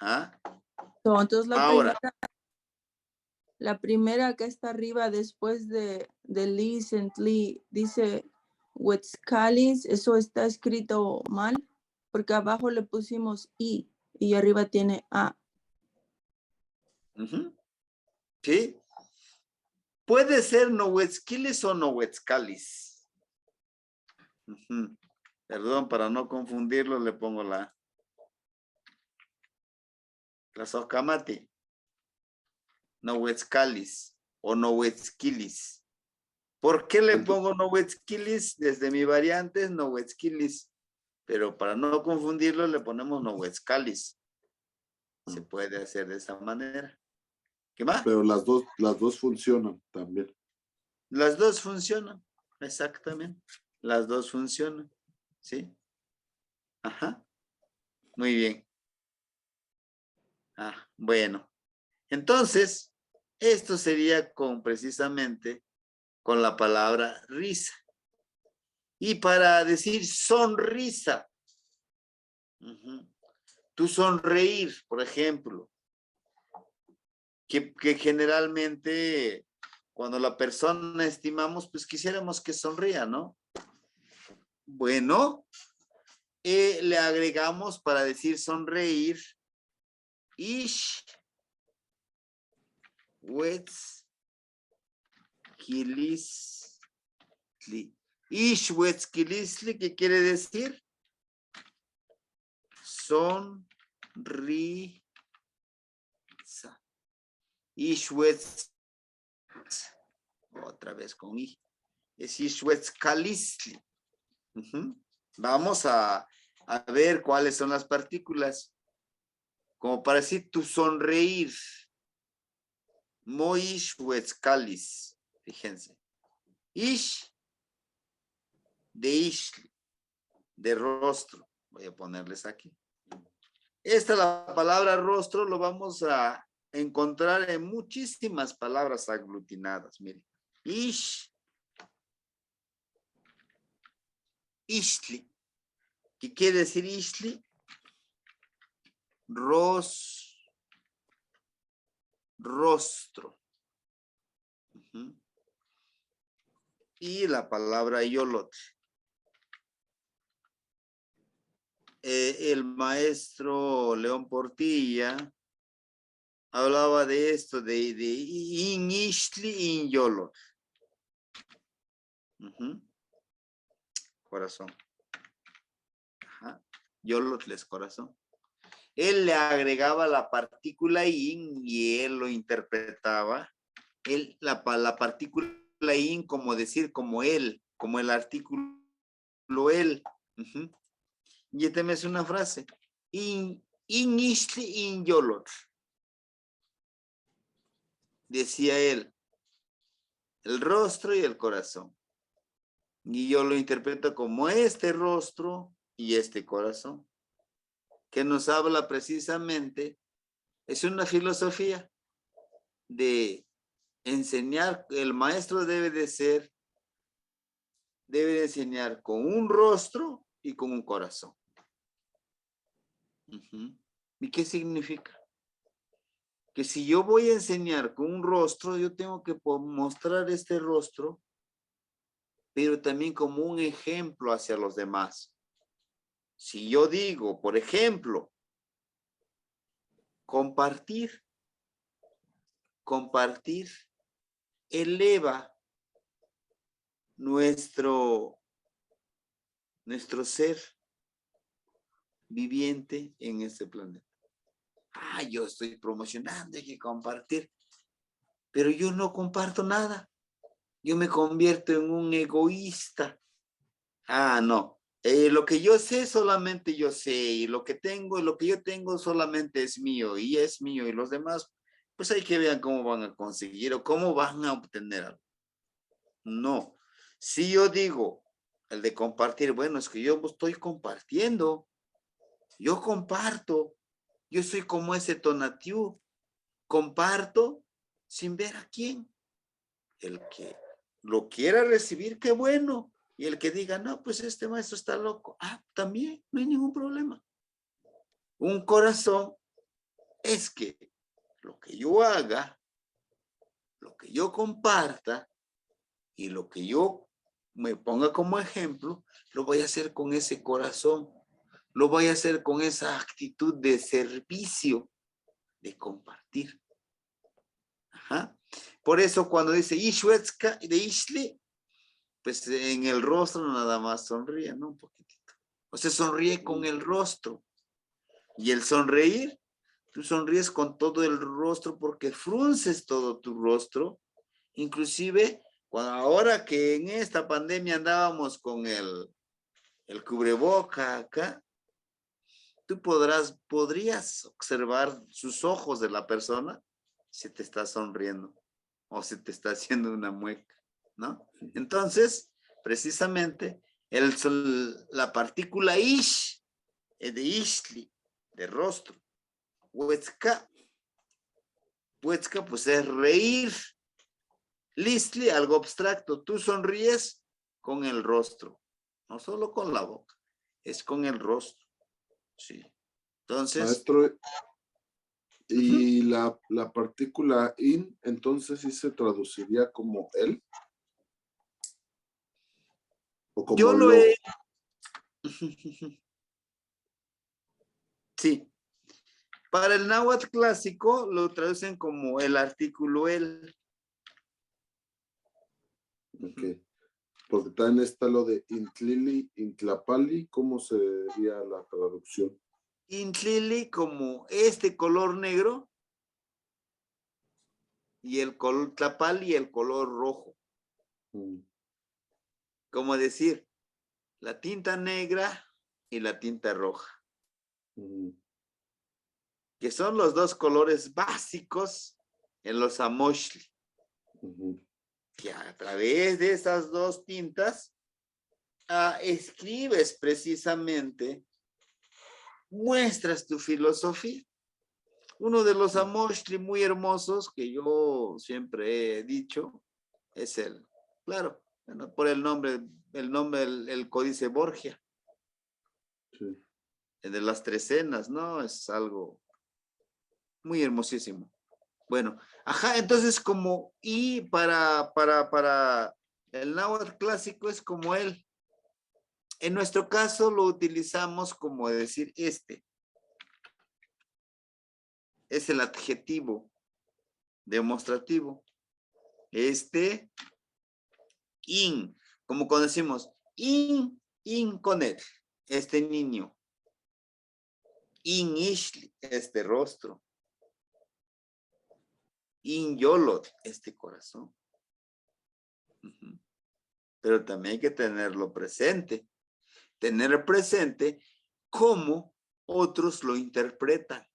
¿Ah? So, entonces Ahora. la primera que está arriba después de recently dice Huetzcalis, eso está escrito mal, porque abajo le pusimos I y arriba tiene A. Sí. Puede ser Nohuetzquiles o Nohuetzcalis. Perdón, para no confundirlo, le pongo la socamati. Nohuetzcalis o Nohuetzquilis. ¿Por qué le pongo Nohuetzquilis? Desde mi variante es Nohuetzquilis, pero para no confundirlo le ponemos Nohuetzcalis. Se puede hacer de esa manera. ¿Qué más? Pero las dos funcionan también. Las dos funcionan, exactamente. Las dos funcionan, ¿sí? Ajá. Muy bien. Bueno. Entonces, esto sería precisamente con la palabra risa. Y para decir sonrisa, tú sonreír, por ejemplo, que generalmente cuando la persona estimamos, pues quisiéramos que sonría, ¿no? Bueno, le agregamos para decir sonreír, ish, huetzquilisli. Ish huetzquilisli, ¿qué quiere decir? Sonrisa. Ish huetz. Otra vez con I. Es ish huetzcalisli. Vamos a ver cuáles son las partículas. Como para decir tu sonreír. Moish huetzcalis. Fíjense. Ish de ishli, de rostro. Voy a ponerles aquí. La palabra rostro lo vamos a encontrar en muchísimas palabras aglutinadas. Miren. Ish. Ishli. ¿Qué quiere decir ishli? Rostro. Y la palabra yolot. El maestro León Portilla hablaba de esto, de in ishli, in yolot. Corazón. Yolotles, corazón. Él le agregaba la partícula in y él lo interpretaba. La partícula in como decir como él, como el artículo él. Y esta me es una frase. In ishli, in yolot. Decía él. El rostro y el corazón. Y yo lo interpreto como este rostro y este corazón. Que nos habla precisamente, es una filosofía de enseñar, el maestro debe de enseñar con un rostro y con un corazón. ¿Y qué significa? Que si yo voy a enseñar con un rostro, yo tengo que mostrar este rostro, pero también como un ejemplo hacia los demás. Si yo digo, por ejemplo, compartir eleva nuestro ser viviente en este planeta. Yo estoy promocionando, hay que compartir, pero yo no comparto nada. Yo me convierto en un egoísta. No. Lo que yo sé, solamente yo sé, y lo que yo tengo solamente es mío, y los demás, pues hay que vean cómo van a conseguir o cómo van a obtener algo. No. Si yo digo, el de compartir, bueno, es que yo estoy compartiendo, yo comparto, yo soy como ese Tonatiuh, comparto sin ver a quién. El que lo quiera recibir, qué bueno. Y el que diga, no, pues este maestro está loco. Ah, también, no hay ningún problema. Un corazón es que lo que yo haga, lo que yo comparta y lo que yo me ponga como ejemplo, lo voy a hacer con ese corazón. Lo voy a hacer con esa actitud de servicio, de compartir. Ajá. Por eso cuando dice Ishwetzka de Ishli, pues en el rostro nada más sonríe, ¿no? Un poquitito. O sea, sonríe con el rostro. Y el sonreír, tú sonríes con todo el rostro porque frunces todo tu rostro. Inclusive, ahora que en esta pandemia andábamos con el cubreboca acá, tú podrías observar sus ojos de la persona si te está sonriendo o si te está haciendo una mueca, ¿no? Entonces, precisamente, la partícula ish, de ishli, de rostro, huetzka, pues es reír, listli, algo abstracto, tú sonríes con el rostro, no solo con la boca, es con el rostro, sí. Entonces, maestro, y la partícula in, entonces sí se traduciría como él. O como yo lo he... Sí. Para el náhuatl clásico lo traducen como el artículo el. Ok. Porque también está lo de intlili, intlapali, ¿cómo sería la traducción? Intlili como este color negro y el color tlapali y el color rojo. Como decir, la tinta negra y la tinta roja. Que son los dos colores básicos en los amoshli. Que a través de esas dos tintas escribes precisamente, muestras tu filosofía. Uno de los amoshli muy hermosos que yo siempre he dicho es claro, bueno, por el nombre, el códice Borgia. Sí. El de las trecenas, ¿no? Es algo muy hermosísimo. Bueno, ajá, entonces como, y para el náhuatl clásico es como él. En nuestro caso lo utilizamos como decir este. Es el adjetivo demostrativo. Este, como cuando decimos, con él, este niño. Ishli, este rostro. Yolot, este corazón. Pero también hay que tenerlo presente. Tener presente cómo otros lo interpretan.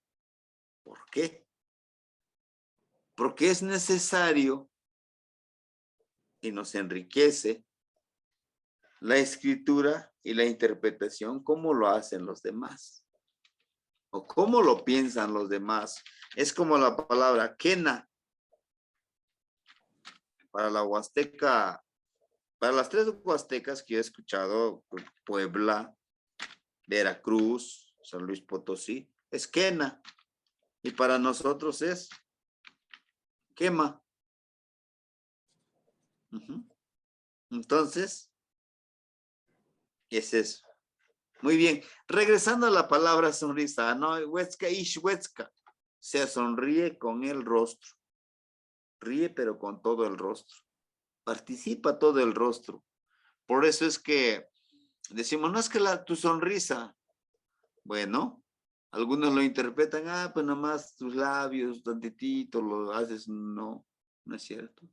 ¿Por qué? Porque es necesario y nos enriquece la escritura y la interpretación como lo hacen los demás. O cómo lo piensan los demás. Es como la palabra quena. Para la huasteca, para las tres huastecas que he escuchado, Puebla, Veracruz, San Luis Potosí, es quena. Y para nosotros es quema. Entonces, es eso. Muy bien. Regresando a la palabra sonrisa, ¿no? Huetzka, ish, huetzka. Se sonríe con el rostro. Ríe, pero con todo el rostro. Participa todo el rostro. Por eso es que decimos, no es que tu sonrisa. Bueno, algunos lo interpretan, pues nomás tus labios, tantitito, lo haces. No, no es cierto.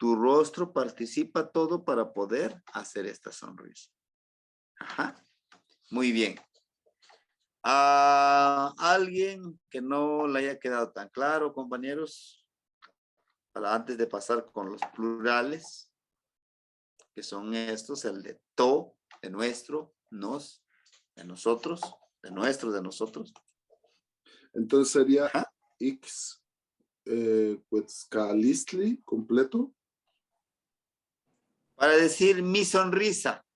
Tu rostro participa todo para poder hacer esta sonrisa. Ajá. Muy bien. ¿A alguien que no le haya quedado tan claro, compañeros? Para antes de pasar con los plurales, que son estos, el de to, de nuestro, nos, de nosotros, de nuestro, de nosotros. Entonces sería X Quetzalistli completo. Para decir mi sonrisa,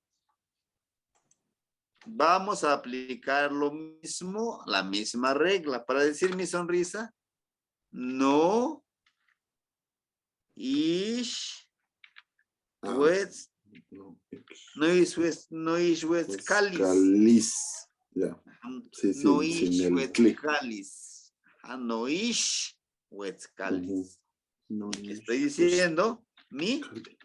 vamos a aplicar lo mismo, la misma regla. Para decir mi sonrisa, no ish wets, no ish wets calis. Cáliz. Ya. Sí, No sin ish el wets clic. calis. No ish wets calis. No ¿Qué ish estoy wets diciendo? Mi calis.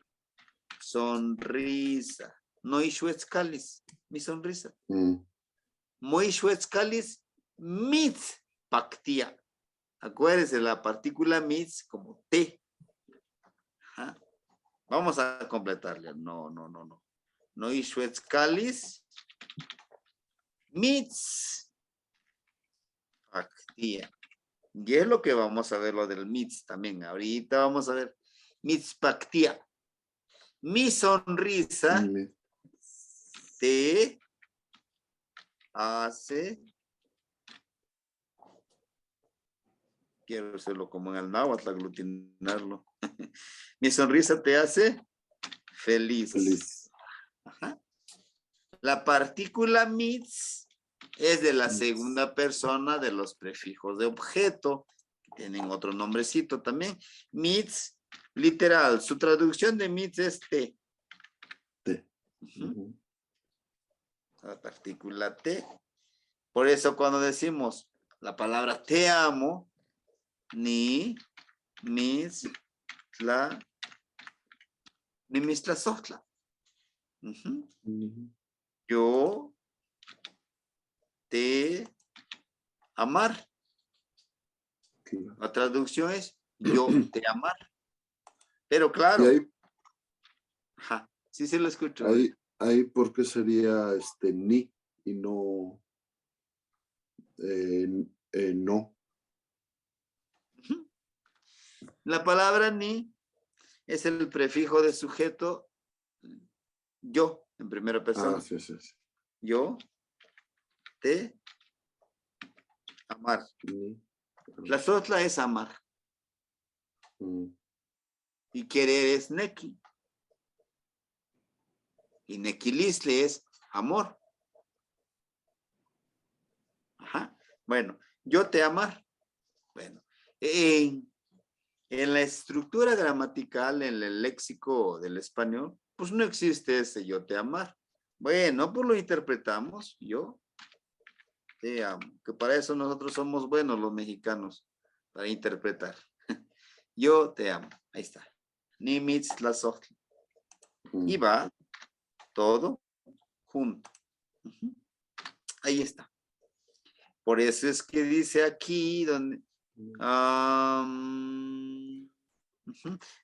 sonrisa. No ish wets calis. Mi sonrisa. Mm. Moishwetskalis mitz pactia. Acuérdense la partícula mitz como T. Ajá. Vamos a completarle. No. Moishwetskalis mitz pactia. Y es lo que vamos a ver lo del mitz también. Ahorita vamos a ver mitz pactia. Mi sonrisa te hace. Quiero hacerlo como en el náhuatl, aglutinarlo. Mi sonrisa te hace feliz. Feliz. Ajá. La partícula mitz es de la segunda persona de los prefijos de objeto. Tienen otro nombrecito también. Mitz, literal, su traducción de mitz es te. Te. La partícula te. Por eso cuando decimos la palabra te amo, ni mis la ni mis la sotla. Yo te amar. La traducción es yo te amar. Pero claro. Y ahí, ajá, sí se lo escucho. Ahí ¿por qué sería ni y no no? La palabra ni es el prefijo de sujeto yo en primera persona. Sí. Yo te amar. La sotla es amar. Y querer es neki. Y nequilisle es amor. Ajá. Bueno, yo te amar. Bueno, en la estructura gramatical, en el léxico del español, pues no existe ese yo te amar. Bueno, pues lo interpretamos, yo te amo. Que para eso nosotros somos buenos los mexicanos, para interpretar. Yo te amo, ahí está. Ni mitz la sochtla. Y va todo junto. Ahí está. Por eso es que dice aquí donde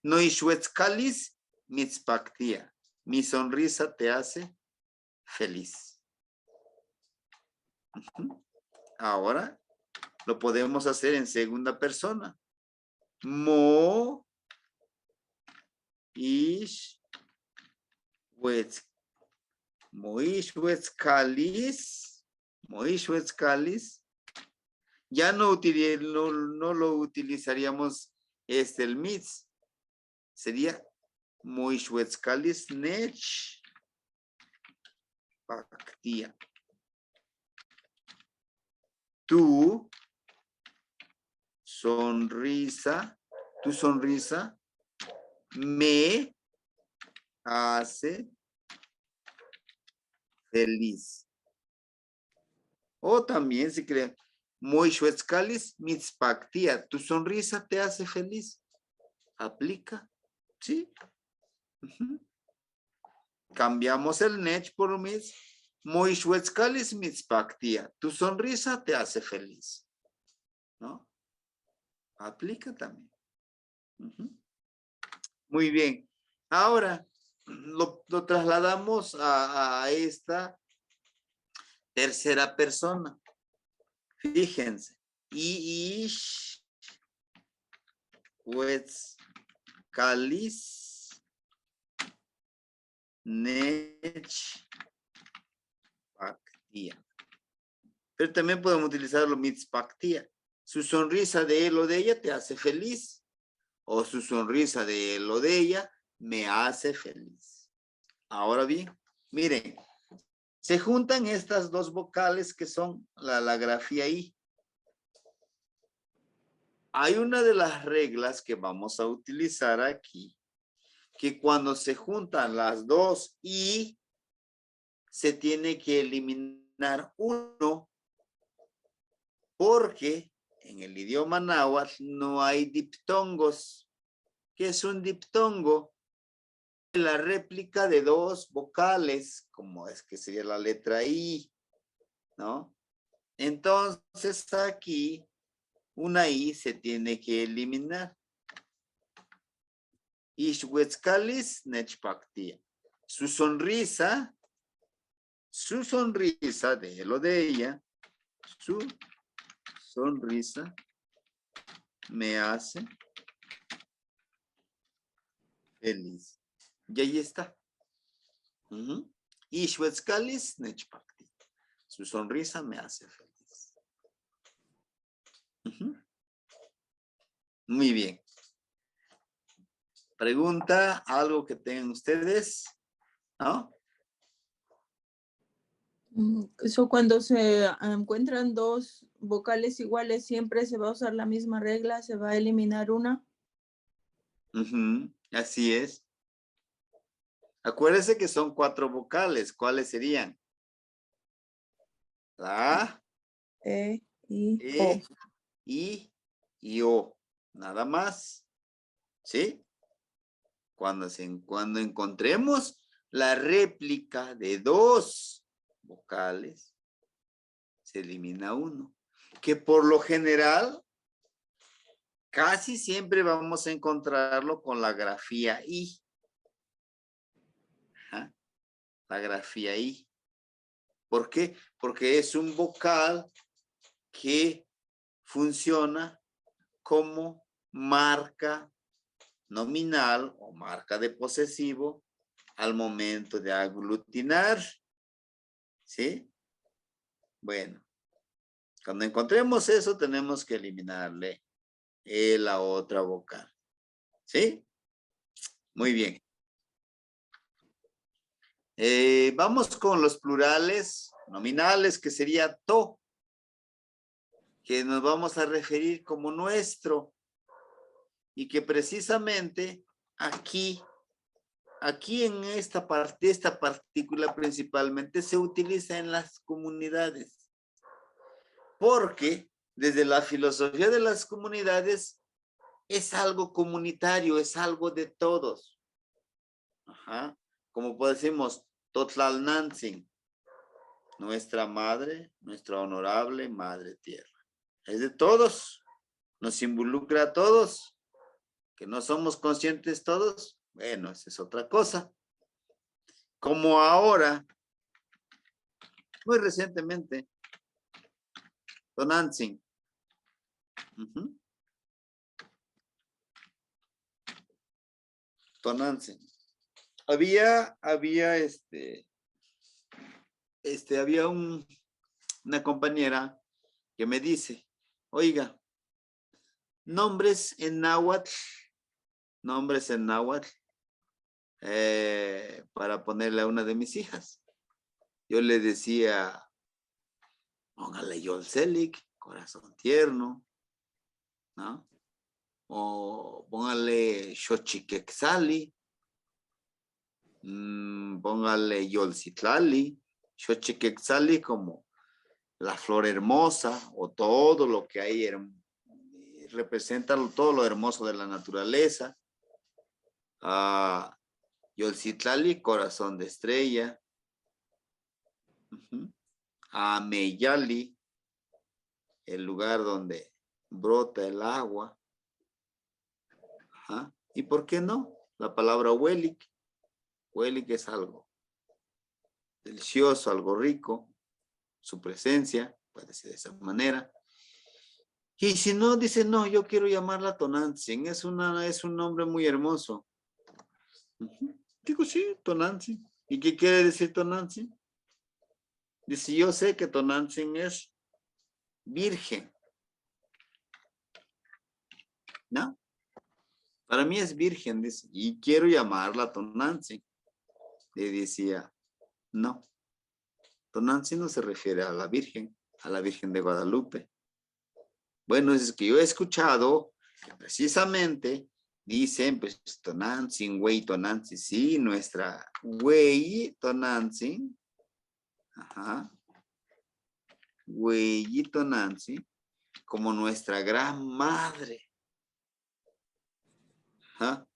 no ishwetzkalis mitzpactia. Mi sonrisa te hace feliz. Ahora lo podemos hacer en segunda persona. Mo ishwetzkalis. Ya no lo utilizaríamos el mitz. Sería moishwetzkalis nech pactia. Tu sonrisa me hace feliz. O también si creen, moishwetzkalis mitzpactia, tu sonrisa te hace feliz. Aplica, ¿sí? Cambiamos el nech por mitz. Moishwetzkalis mitzpactia, tu sonrisa te hace feliz. ¿No? Aplica también. Muy bien. Ahora lo trasladamos a esta tercera persona. Fíjense. Ishwetzkalis nech pactia. Pero también podemos utilizarlo mitzpactia. Su sonrisa de él o de ella te hace feliz. O su sonrisa de él o de ella me hace feliz. Ahora bien, miren, se juntan estas dos vocales que son la grafía I. Hay una de las reglas que vamos a utilizar aquí, que cuando se juntan las dos I, se tiene que eliminar uno, porque en el idioma náhuatl no hay diptongos. ¿Qué es un diptongo? La réplica de dos vocales, como es que sería la letra I, ¿no? Entonces aquí una I se tiene que eliminar. Ixhuetzcalis nechpactia. Su sonrisa de él o de ella, su sonrisa me hace feliz. Y ahí está. Ixhuetzcalis nechpactia. Su sonrisa me hace feliz. Muy bien. Pregunta, algo que tengan ustedes, ¿no? Eso cuando se encuentran dos vocales iguales, siempre se va a usar la misma regla, se va a eliminar una. Así es. Acuérdense que son 4 vocales. ¿Cuáles serían? La, I, O. I y O. Nada más. ¿Sí? Cuando encontremos la réplica de 2 vocales, se elimina uno. Que por lo general, casi siempre vamos a encontrarlo con la grafía I. Ajá. La grafía I. ¿Por qué? Porque es un vocal que funciona como marca nominal o marca de posesivo al momento de aglutinar. ¿Sí? Bueno, cuando encontremos eso tenemos que eliminarle la otra vocal. ¿Sí? Muy bien. Vamos con los plurales nominales, que sería to, que nos vamos a referir como nuestro, y que precisamente aquí en esta partícula principalmente se utiliza en las comunidades, porque desde la filosofía de las comunidades es algo comunitario, es algo de todos. Ajá. Como decimos, Totlalnantzin, nuestra madre, nuestra honorable madre tierra. Es de todos, nos involucra a todos, que no somos conscientes todos, bueno, esa es otra cosa. Como ahora, muy recientemente, Tonantzin. Tonantzin. Había una compañera que me dice, oiga, nombres en náhuatl, para ponerle a una de mis hijas. Yo le decía, póngale Yolcelik, corazón tierno, ¿no? O póngale Xochiquexali, póngale Yolcitlali, Xochiquexali como la flor hermosa, o todo lo que hay representa todo lo hermoso de la naturaleza. Yolcitlali, corazón de estrella. Ameyali, el lugar donde brota el agua. Ajá. ¿Y por qué no? La palabra huelik. Huelik es algo delicioso, algo rico. Su presencia puede ser de esa manera. Y si no, dice, no, yo quiero llamarla Tonantzin. Es un nombre muy hermoso. Digo, sí, Tonantzin. ¿Y qué quiere decir Tonantzin? Dice, yo sé que Tonantzin es virgen. ¿No? Para mí es virgen, dice, y quiero llamarla Tonantzin. Le decía, no, Tonantzin no se refiere a la Virgen de Guadalupe. Bueno, es que yo he escuchado que precisamente dicen, pues, Tonantzin, güey, Tonantzin, sí, nuestra güey, Tonantzin, ajá, güey, Tonantzin, como nuestra gran madre. Ajá.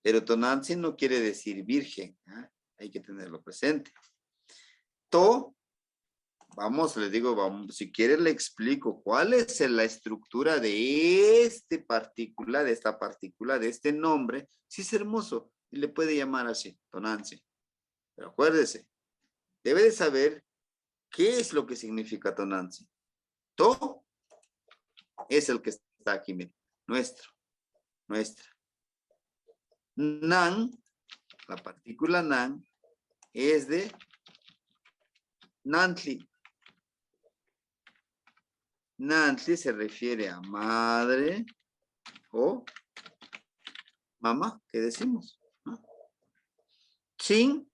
Pero Tonantzin no quiere decir virgen, ¿eh? Hay que tenerlo presente. To, vamos, les digo, vamos, si quieren le explico cuál es la estructura de esta partícula, de este nombre. Sí es hermoso y le puede llamar así, Tonantzin. Pero acuérdese, debe de saber qué es lo que significa Tonantzin. To es el que está aquí, miren, nuestra. Nan, la partícula nan, es de Nantli. Nantli se refiere a madre o mamá, ¿qué decimos? ¿No? Sin,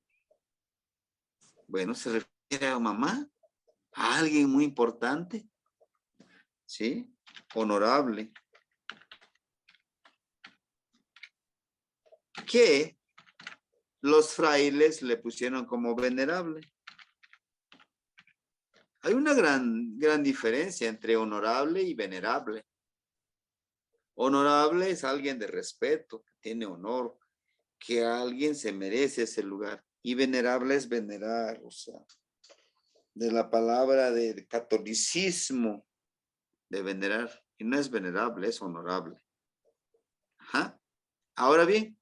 bueno, se refiere a mamá, a alguien muy importante, ¿sí? Honorable. Que los frailes le pusieron como venerable. Hay una gran diferencia entre honorable y venerable. Honorable es alguien de respeto, que tiene honor, que alguien se merece ese lugar. Y venerable es venerar, o sea, de la palabra de catolicismo, de venerar. Y no es venerable, es honorable. Ajá. Ahora bien,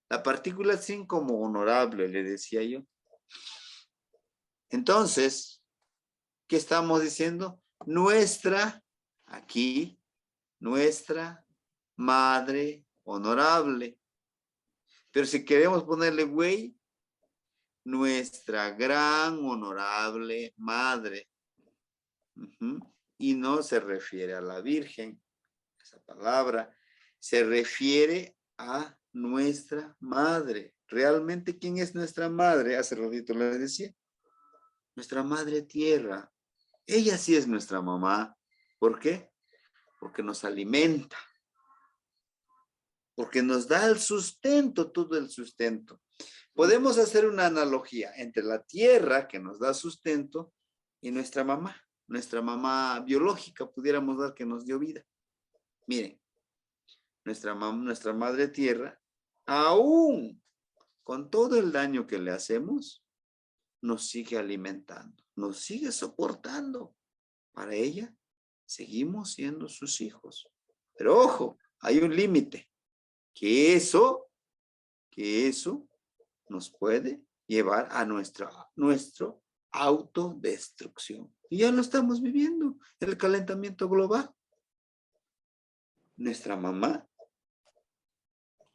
la partícula sin como honorable, le decía yo. Entonces, ¿qué estamos diciendo? Nuestra, aquí, nuestra madre honorable. Pero si queremos ponerle güey, nuestra gran honorable madre. Y no se refiere a la Virgen. Esa palabra se refiere a nuestra madre. ¿Realmente quién es nuestra madre? Hace ratito le decía. Nuestra madre tierra. Ella sí es nuestra mamá. ¿Por qué? Porque nos alimenta. Porque nos da el sustento, todo el sustento. Podemos hacer una analogía entre la tierra que nos da sustento y nuestra mamá biológica, pudiéramos dar que nos dio vida. Miren, nuestra madre tierra, aún con todo el daño que le hacemos, nos sigue alimentando, nos sigue soportando. Para ella, seguimos siendo sus hijos. Pero ojo, hay un límite, que eso nos puede llevar a nuestro autodestrucción. Y ya lo estamos viviendo, el calentamiento global. Nuestra mamá,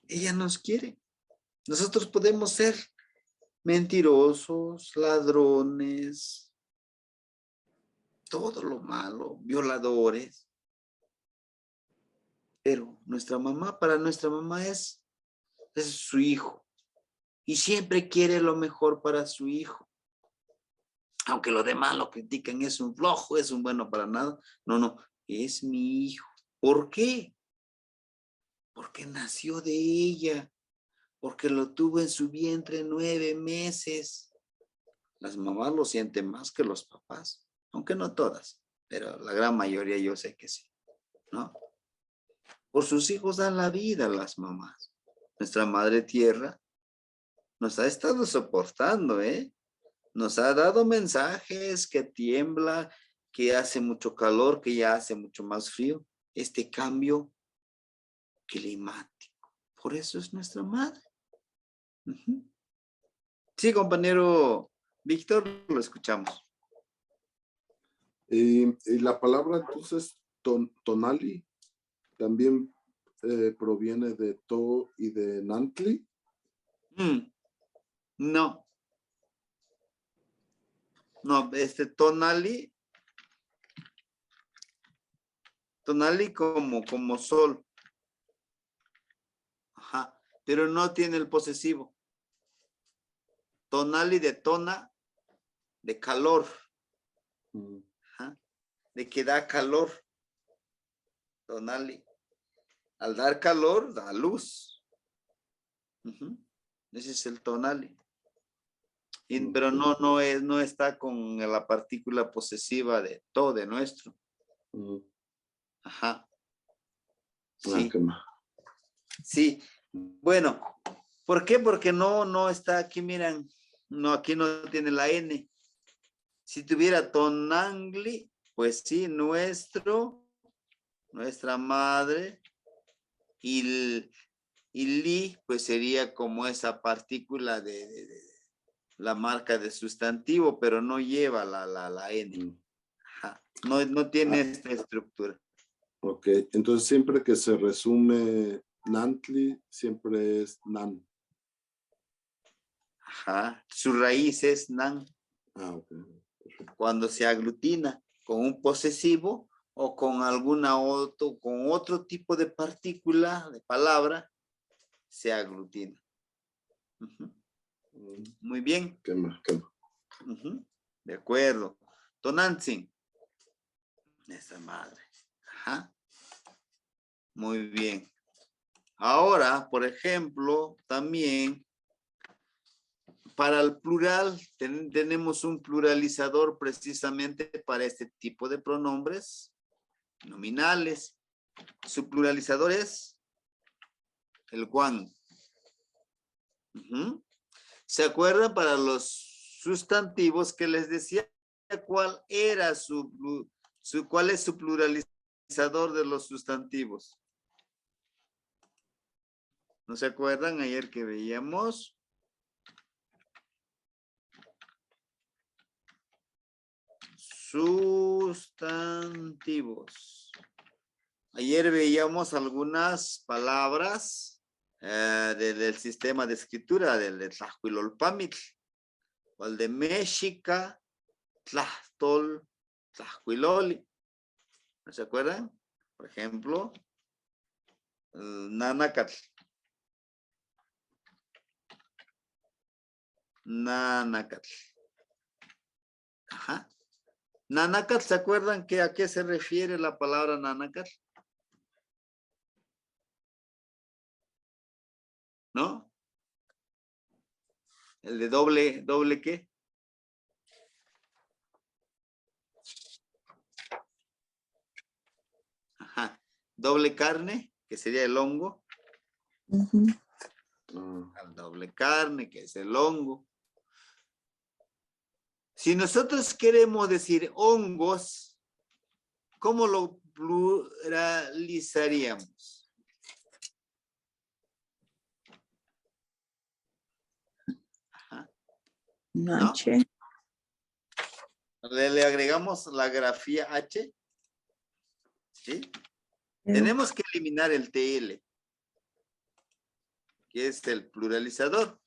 ella nos quiere. Nosotros podemos ser mentirosos, ladrones, todo lo malo, violadores. Pero para nuestra mamá es su hijo. Y siempre quiere lo mejor para su hijo. Aunque los demás lo critican, es un flojo, es un bueno para nada. No, es mi hijo. ¿Por qué? Porque nació de ella. Porque lo tuvo en su vientre 9 meses. Las mamás lo sienten más que los papás. Aunque no todas, pero la gran mayoría yo sé que sí, ¿no? Por sus hijos dan la vida las mamás. Nuestra madre tierra nos ha estado soportando, ¿eh? Nos ha dado mensajes que tiembla, que hace mucho calor, que ya hace mucho más frío. Este cambio climático. Por eso es nuestra madre. Sí, compañero Víctor, lo escuchamos. Y la palabra entonces tonali también proviene de to y de nantli. No, tonali como sol. Ajá, pero no tiene el posesivo. Tonali de tona, de calor. Mm. Ajá. De que da calor. Tonali. Al dar calor, da luz. Ujú. Ese es el tonali. Pero no está con la partícula posesiva de todo, de nuestro. Mm. Ajá. Ah, Sí, qué mal. sí. Bueno, ¿por qué? Porque no está aquí, miren. No, aquí no tiene la N. Si tuviera tonangli, pues sí, nuestra madre, y li, pues sería como esa partícula de la marca de sustantivo, pero no lleva la N. Mm. Ajá. No tiene Ah. esta estructura. Ok, entonces siempre que se resume Nantli, siempre es Nan. Ajá. Su raíz es nan. Ah, ok. Cuando se aglutina con un posesivo o con con otro tipo de partícula, de palabra, se aglutina. Ujú. Muy bien. ¿Qué más? ¿Qué más? Ujú. De acuerdo. Tonantzin. Esa madre. Ajá. Muy bien. Ahora, por ejemplo, también para el plural tenemos un pluralizador precisamente para este tipo de pronombres nominales. Su pluralizador es el guan. Ujú. ¿Se acuerdan para los sustantivos que les decía cuál era cuál es su pluralizador de los sustantivos? ¿No se acuerdan ayer que veíamos? Sustantivos. Ayer veíamos algunas palabras del sistema de escritura del Tlajcuilolpamitl, o el de Mexica, Tlachtol, Tlajcuiloli. ¿No se acuerdan? Por ejemplo, Nanacatl. Nanacatl. Ajá. Nanacatl, ¿se acuerdan a qué se refiere la palabra Nanacatl? ¿No? El de doble ¿qué? Ajá. Doble carne, que sería el hongo. Ujú. Al doble carne, que es el hongo. Si nosotros queremos decir hongos, ¿cómo lo pluralizaríamos? Ajá. ¿No? Noche. Le agregamos la grafía H. ¿Sí? Tenemos que eliminar el TL, que es el pluralizador.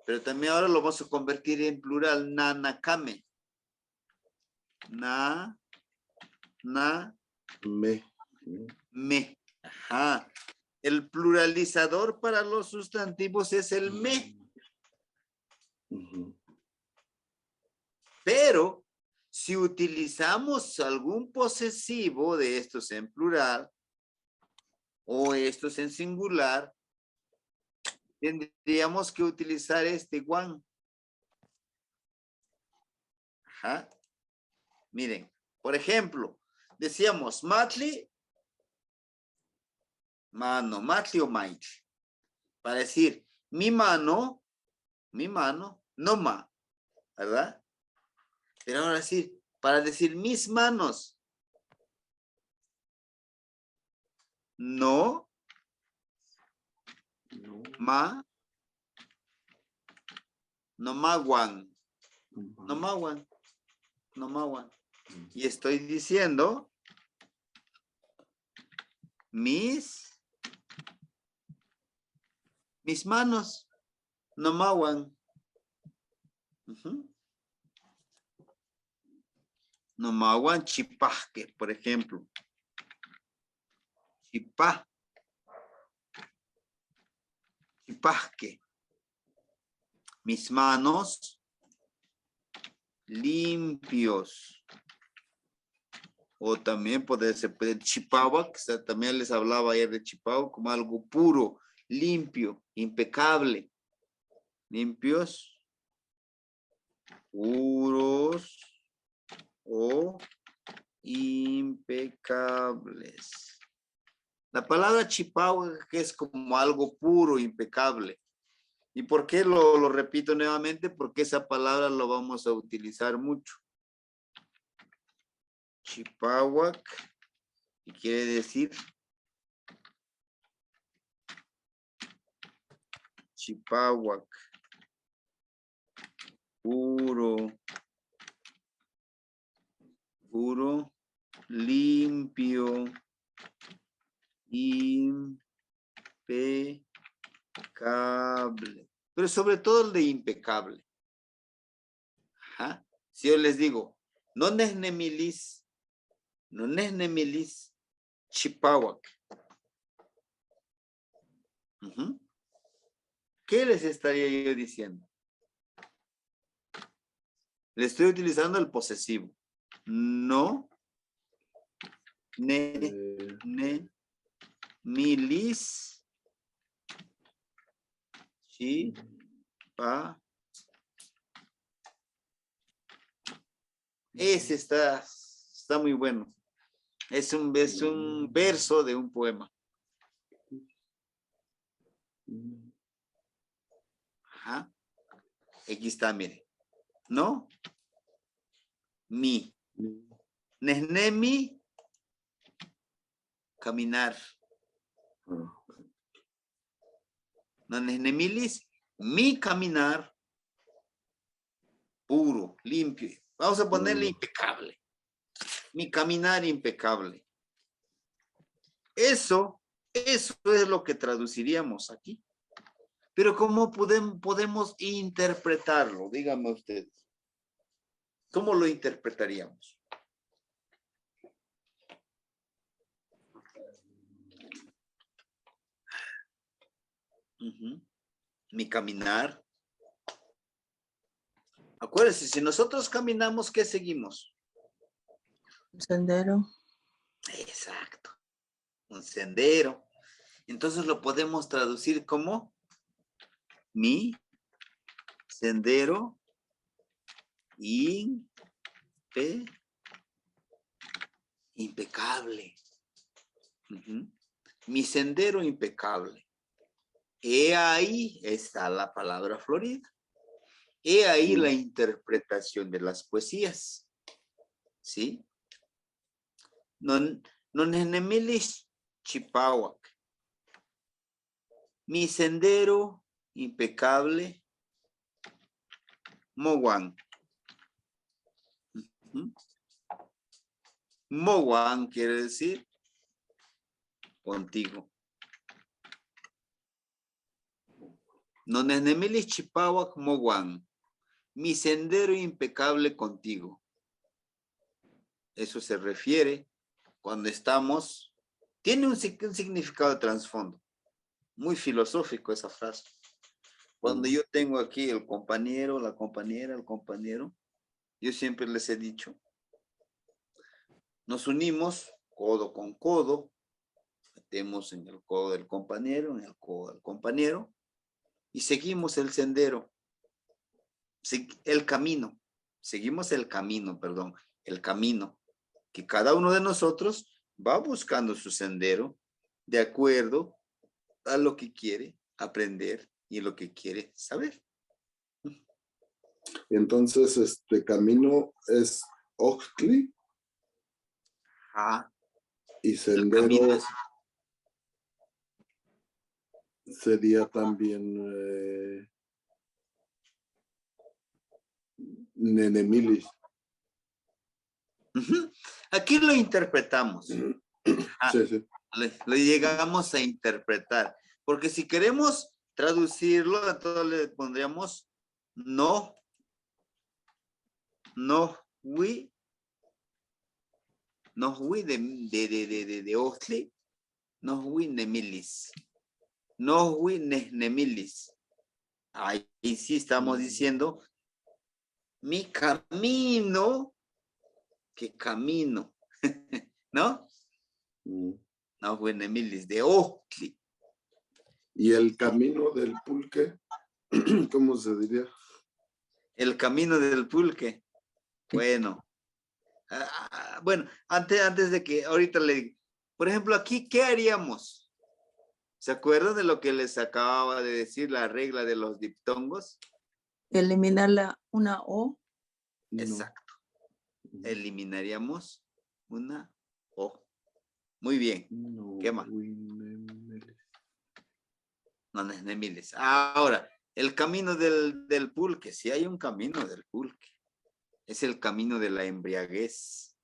Pero también ahora lo vamos a convertir en plural, nanacame. Me. Ajá. El pluralizador para los sustantivos es el me. Pero si utilizamos algún posesivo de estos en plural o estos en singular, tendríamos que utilizar este guan. Ajá. Miren, por ejemplo, decíamos matli, mano, matli o maitli. Para decir mi mano, no ma, ¿verdad? Pero ahora sí, para decir mis manos, no, ma, no maguan, no maguan, no maguan. Y estoy diciendo mis manos, no maguan. No maguan chipasque, por ejemplo. Chipasque. mis manos limpios. O también se puede chipawak, también les hablaba ayer de chipawak como algo puro, limpio, impecable. Limpios, puros o impecables. La palabra chipawak es como algo puro, impecable. ¿Y por qué lo repito nuevamente? Porque esa palabra lo vamos a utilizar mucho. Chipawak, y quiere decir chipawak, puro, limpio, impecable. Pero sobre todo el de impecable. Ajá. Si yo les digo, no nemilis chipawak. ¿Qué les estaría yo diciendo? Le estoy utilizando el posesivo. No milis chipa. Ese está muy bueno. Es un verso de un poema. Ajá. Aquí está, mire. ¿No? Mi. Nesnemi. Caminar. No nesnemilis. Mi caminar. Puro, limpio. Vamos a ponerle impecable. Mi caminar impecable. Eso es lo que traduciríamos aquí. Pero ¿cómo podemos interpretarlo? Díganme ustedes. ¿Cómo lo interpretaríamos? Mi caminar. Acuérdense, si nosotros caminamos, ¿qué seguimos? Un sendero. Exacto. Un sendero. Entonces lo podemos traducir como mi sendero impecable. Mi sendero impecable. He ahí está la palabra Florida. He ahí la interpretación de las poesías. ¿Sí? Non enemilis chipawak. Mi sendero impecable. Mowan. Mowan quiere decir contigo. Non enemilis chipawak mowan. Mi sendero impecable contigo. Eso se refiere cuando estamos, tiene un significado de trasfondo. Muy filosófico esa frase. Cuando yo tengo aquí el compañero, la compañera, el compañero, yo siempre les he dicho, nos unimos codo con codo, metemos en el codo del compañero, en el codo del compañero, y seguimos el sendero, el camino, seguimos el camino, que cada uno de nosotros va buscando su sendero de acuerdo a lo que quiere aprender y lo que quiere saber. Entonces, este camino es Oxtli. Y sendero sería también Nenemilis. Aquí lo interpretamos. Sí. Lo llegamos a interpretar. Porque si queremos traducirlo, entonces le pondríamos no hui de Oxtli, no hui nemilis. No hui nemilis. Ahí sí estamos diciendo mi camino, ¿qué camino? ¿No? No, bueno, Emilis, de Oakley. Y el camino del pulque, ¿cómo se diría? El camino del pulque. Bueno. Bueno, antes de que ahorita le diga, por ejemplo, aquí, ¿qué haríamos? ¿Se acuerdan de lo que les acababa de decir, la regla de los diptongos? Eliminar una O. No. Exacto. Eliminaríamos una O. Muy bien. No, ¿Qué más? Winemeles. No es Nemiles. Ahora, el camino del pulque. Sí hay un camino del pulque. Es el camino de la embriaguez.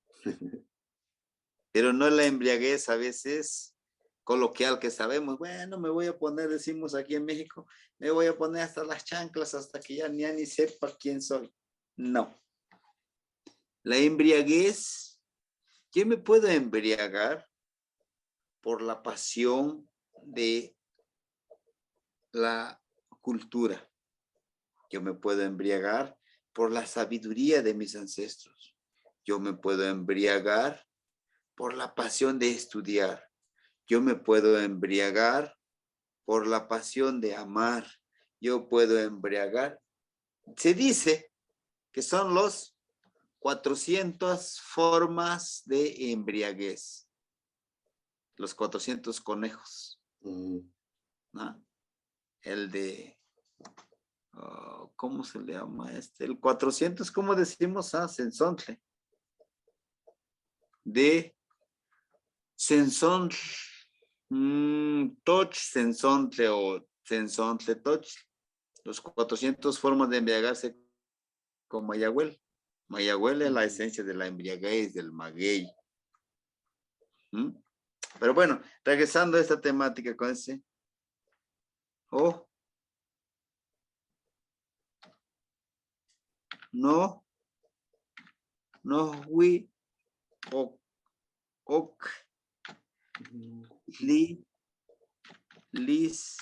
Pero no la embriaguez a veces coloquial que sabemos. Bueno, me voy a poner, decimos aquí en México, me voy a poner hasta las chanclas hasta que ya ni sepa quién soy. No. La embriaguez, ¿quién me puedo embriagar? Por la pasión de la cultura. Yo me puedo embriagar por la sabiduría de mis ancestros. Yo me puedo embriagar por la pasión de estudiar. Yo me puedo embriagar por la pasión de amar. Yo puedo embriagar. Se dice que son los 400 formas de embriaguez. Los 400 conejos. ¿No? El de... ¿cómo se le llama este? El 400, ¿cómo decimos? Sensontle. De Sensontle. Toch, Sensontle o Sensontle Toch. Los 400 formas de embriagarse con Mayagüel. Mayagüel es la esencia de la embriaguez, del maguey. Pero bueno, regresando a esta temática con ese. No, we, ok, li, lis,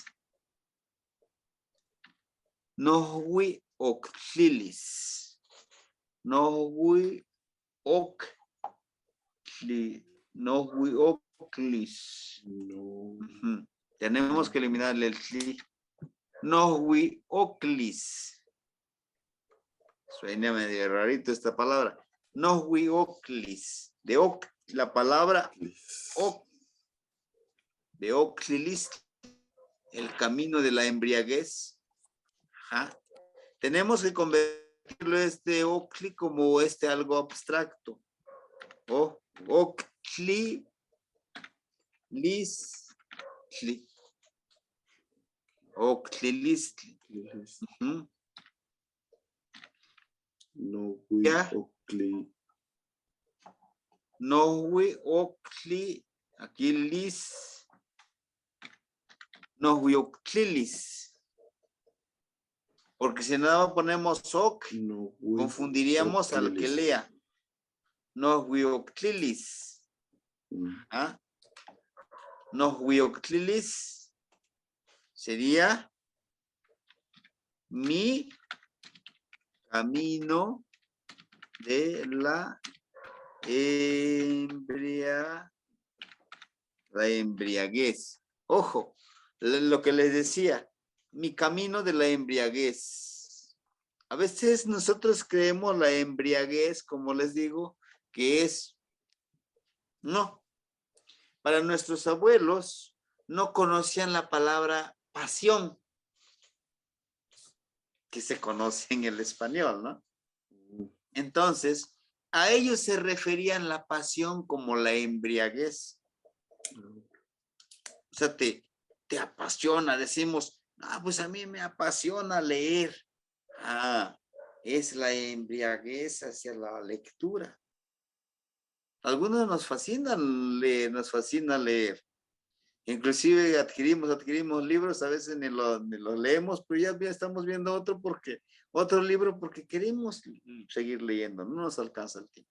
no, we, ok, lilis. No, we, ok, li, no, we, ok, lis. No. Tenemos que eliminarle el li. No, we, ok, lis. Suena medio rarito esta palabra. No, we, ok, lis. De ok, la palabra ok. De Oclilis, el camino de la embriaguez. Ajá. Tenemos que convertirlo este Ocli como algo abstracto. Ocli, lis, tli. Oclilis. No, we, ocli. No, we, ocli. Aquí lis. No, we, oclilis. Porque si nada ponemos oc, no, confundiríamos al que lea. No, we, oclilis. ¿Ah? No, we, oclilis. Sería mi camino de la embriaguez. Ojo, lo que les decía, mi camino de la embriaguez. A veces nosotros creemos la embriaguez, como les digo, que es, no. Para nuestros abuelos no conocían la palabra pasión, que se conoce en el español, ¿no? Entonces, a ellos se referían la pasión como la embriaguez. O sea, te apasiona, decimos, pues a mí me apasiona leer. Es la embriaguez hacia la lectura. Algunos nos fascina leer. Inclusive adquirimos libros, a veces ni los leemos, pero ya estamos viendo otro libro porque queremos seguir leyendo, no nos alcanza el tiempo.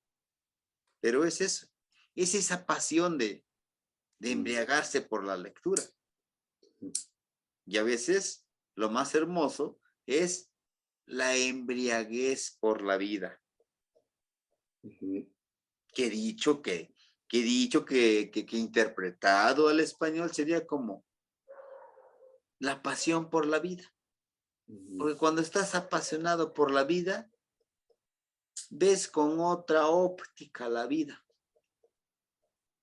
Pero es eso, es esa pasión de embriagarse por la lectura. Y a veces lo más hermoso es la embriaguez por la vida. Ujú. Que interpretado al español sería como la pasión por la vida. Ujú. Porque cuando estás apasionado por la vida, ves con otra óptica la vida.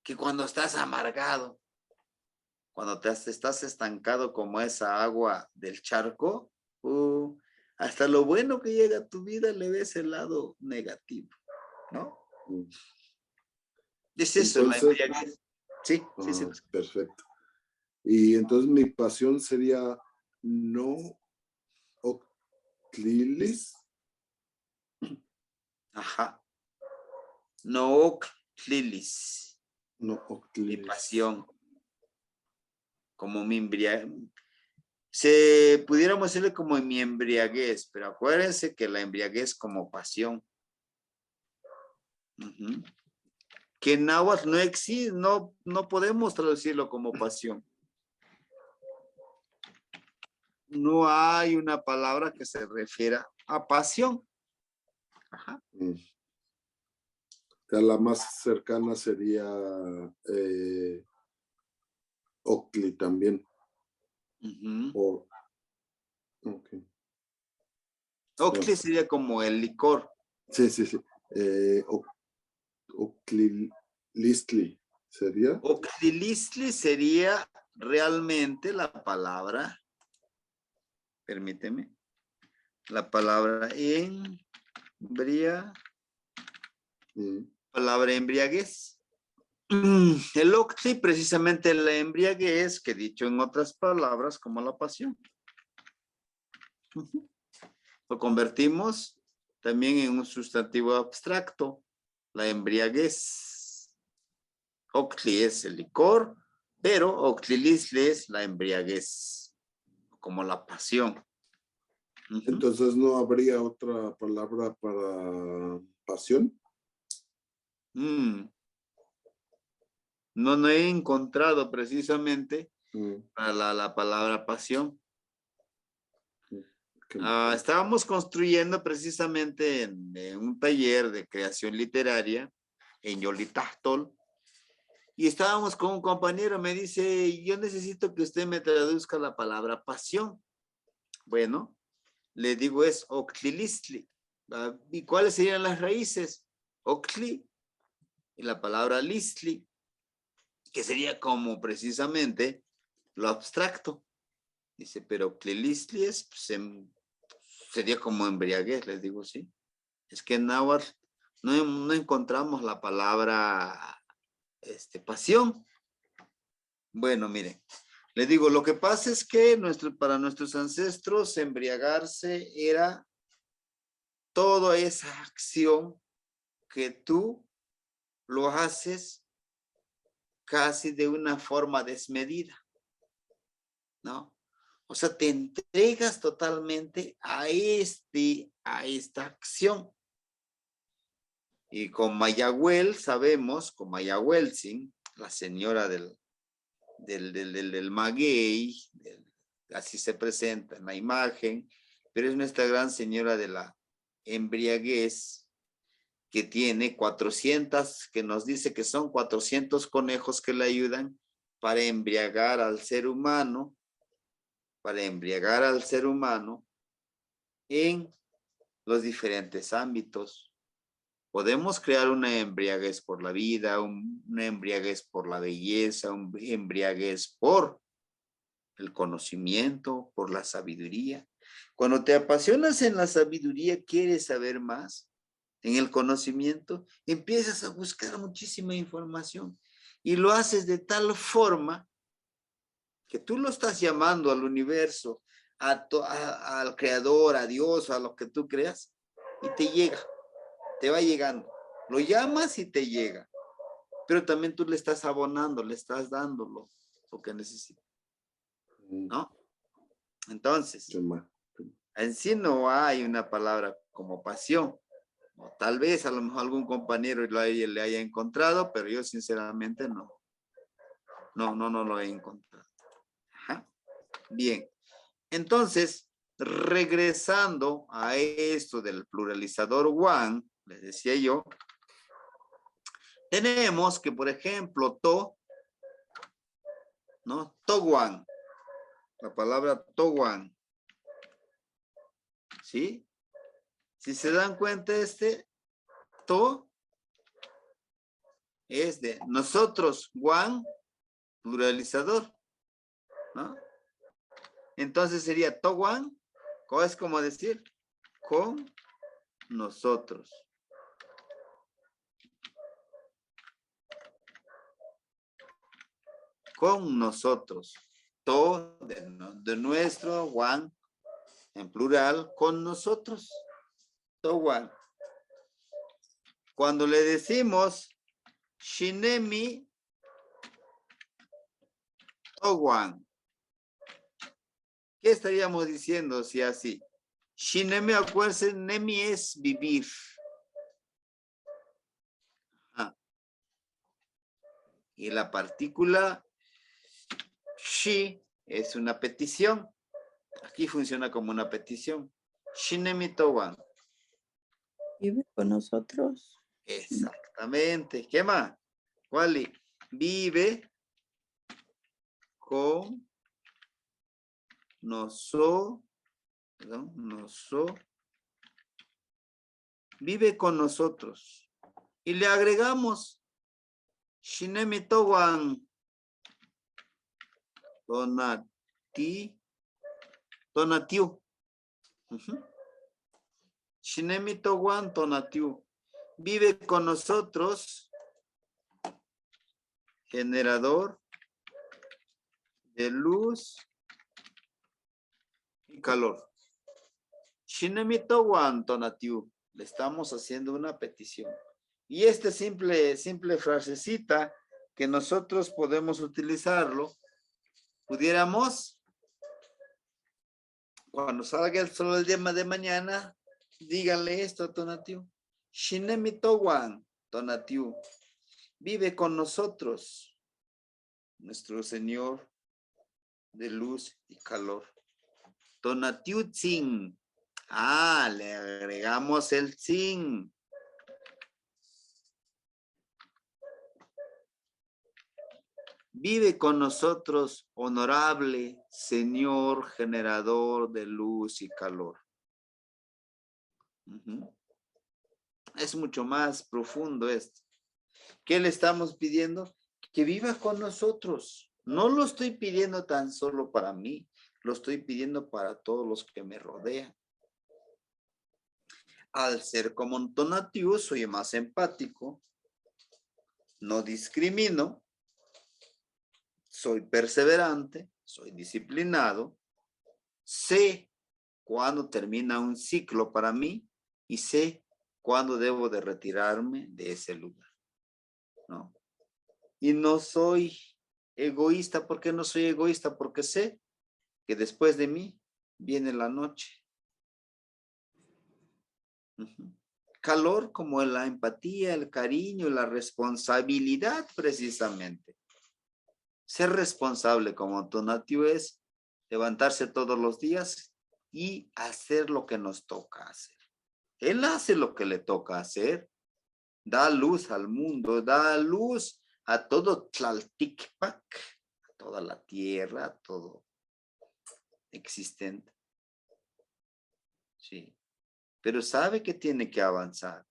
Que cuando estás amargado, cuando estás estancado como esa agua del charco, hasta lo bueno que llega a tu vida le ves el lado negativo, ¿no? Mm. Es eso, la Entonces, embriaguez. Sí, sí. perfecto. Y entonces mi pasión sería no octlilis. Ajá. No lilis, No mi octlilis. pasión, como mi embriaguez. Pudiéramos decirle como mi embriaguez, pero acuérdense que la embriaguez como pasión. Ujú. Que en náhuatl no existe, no podemos traducirlo como pasión. No hay una palabra que se refiera a pasión. Ajá. Mm. O sea, la más cercana sería octli también. Ujú. O, ok. Octli sería como el licor. Sí. Octlilistli sería. Octlilistli sería realmente la palabra, permíteme, la palabra Mm. palabra embriaguez. El octli, precisamente la embriaguez, que dicho en otras palabras, como la pasión. Lo convertimos también en un sustantivo abstracto, la embriaguez. Octli es el licor, pero octlilisle es la embriaguez, como la pasión. Entonces no habría otra palabra para pasión. No he encontrado precisamente Mm. la palabra pasión. Qué Estábamos construyendo precisamente en un taller de creación literaria en Yolitahtol y estábamos con un compañero, me dice, yo necesito que usted me traduzca la palabra pasión. Bueno, le digo es octlilistli. ¿Y cuáles serían las raíces? Octli y la palabra listli, que sería como precisamente lo abstracto. Dice, pero octlilistli es, pues, sería como embriaguez, les digo, sí. Es que en náhuatl no encontramos la palabra pasión. Bueno, mire, le digo, lo que pasa es que para nuestros ancestros embriagarse era toda esa acción que tú lo haces casi de una forma desmedida, ¿no? O sea, te entregas totalmente a esta acción. Y con Mayahuel sabemos, con Mayahuelzin, la señora del maguey, así se presenta en la imagen, pero es nuestra gran señora de la embriaguez, que tiene 400, que nos dice que son 400 conejos que le ayudan para embriagar al ser humano, en los diferentes ámbitos. Podemos crear una embriaguez por la vida, una embriaguez por la belleza, una embriaguez por el conocimiento, por la sabiduría. Cuando te apasionas en la sabiduría, quieres saber más. En el conocimiento, empiezas a buscar muchísima información y lo haces de tal forma que tú lo estás llamando al universo, al creador, a Dios, a lo que tú creas, y te llega, te va llegando. Lo llamas y te llega, pero también tú le estás abonando, le estás dando lo que necesita, ¿no? Entonces, en sí no hay una palabra como pasión. O tal vez a lo mejor algún compañero le haya encontrado, pero yo sinceramente no lo he encontrado. Ajá. Bien, entonces, regresando a esto del pluralizador one, les decía yo, tenemos que, por ejemplo, to, ¿no? Towan, la palabra towan, ¿sí? Si se dan cuenta, este to es de nosotros, one, pluralizador, ¿no? Entonces sería towan, es como decir, con nosotros. Con nosotros. To de nuestro, one, en plural, con nosotros. To one. Cuando le decimos Shinemi to one, ¿qué estaríamos diciendo si así? Shinemi, acuérdense, nemi es vivir. Ah. Y la partícula shi es una petición. Aquí funciona como una petición. Shinemi to one. Vive con nosotros. Exactamente. ¿Qué más? Wally, vive con nosotros. Vive con nosotros. Y le agregamos Shinemi towan tonatiu. Shinemi towan tonatiu. Vive con nosotros, generador de luz y calor. Shinemi towan tonatiu. Le estamos haciendo una petición. Y este simple frasecita que nosotros podemos utilizarlo, pudiéramos, cuando salga el sol el día de mañana, díganle esto a Tonatiu. Shinemi towan tonatiu. Vive con nosotros, nuestro Señor de luz y calor. Tonatiu tzin. Ah, le agregamos el tzin. Vive con nosotros, honorable Señor generador de luz y calor. Es mucho más profundo esto. ¿Qué le estamos pidiendo? Que viva con nosotros. No lo estoy pidiendo tan solo para mí, lo estoy pidiendo para todos los que me rodean. Al ser como un Tonatiu, soy más empático, no discrimino, soy perseverante, soy disciplinado, sé cuándo termina un ciclo para mí y sé cuándo debo de retirarme de ese lugar, ¿no? Y no soy egoísta. ¿Por qué no soy egoísta? Porque sé que después de mí viene la noche. Calor como la empatía, el cariño, la responsabilidad precisamente. Ser responsable como Tonatiu es levantarse todos los días y hacer lo que nos toca hacer. Él hace lo que le toca hacer. Da luz al mundo, da luz a todo Tlalticpac, a toda la tierra, a todo existente. Sí. Pero sabe que tiene que avanzar.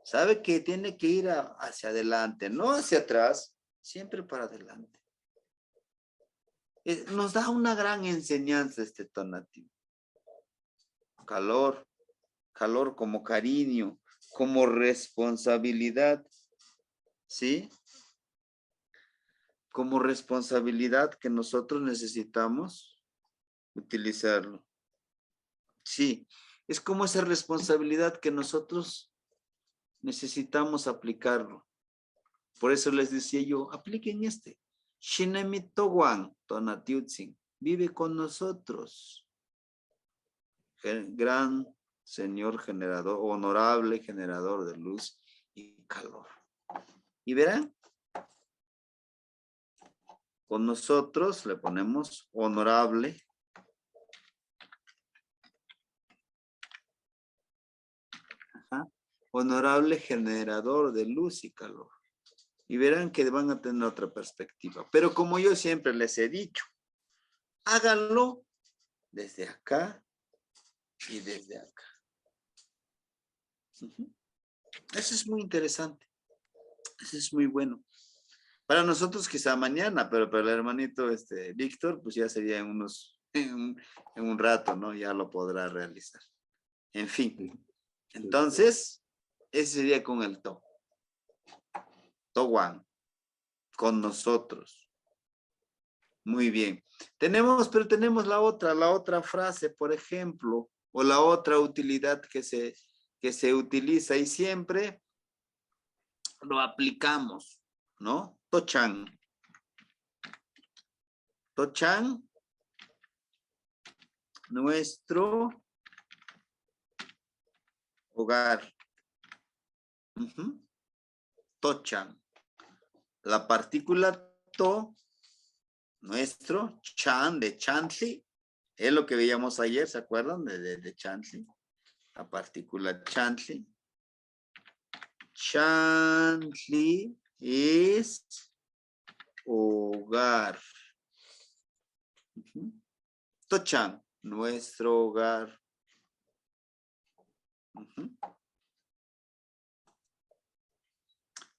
Sabe que tiene que ir hacia adelante, no hacia atrás, siempre para adelante. Nos da una gran enseñanza este Tonatiu. Calor como cariño, como responsabilidad, ¿sí? Como responsabilidad que nosotros necesitamos utilizarlo. Sí, es como esa responsabilidad que nosotros necesitamos aplicarlo. Por eso les decía yo, apliquen este. Shinemi towan Tonatiu tzin. Vive con nosotros. Gran Señor generador, honorable generador de luz y calor. Y verán, con nosotros le ponemos honorable honorable generador de luz y calor. Y verán que van a tener otra perspectiva. Pero como yo siempre les he dicho, háganlo desde acá y desde acá. Eso es muy interesante. Eso es muy bueno. Para nosotros quizá mañana, pero para el hermanito Víctor, pues ya sería en un rato, ¿no? Ya lo podrá realizar. En fin. Entonces, ese sería con el to. Towan. Con nosotros. Muy bien. Pero tenemos la otra frase, por ejemplo, o la otra utilidad que se utiliza y siempre lo aplicamos, ¿no? Tochan. Tochan, nuestro hogar. Tochan. La partícula to, nuestro, chan, de chantli, es lo que veíamos ayer, ¿se acuerdan? De chantli. La partícula chantli. Chantli es hogar. Tochan, nuestro hogar.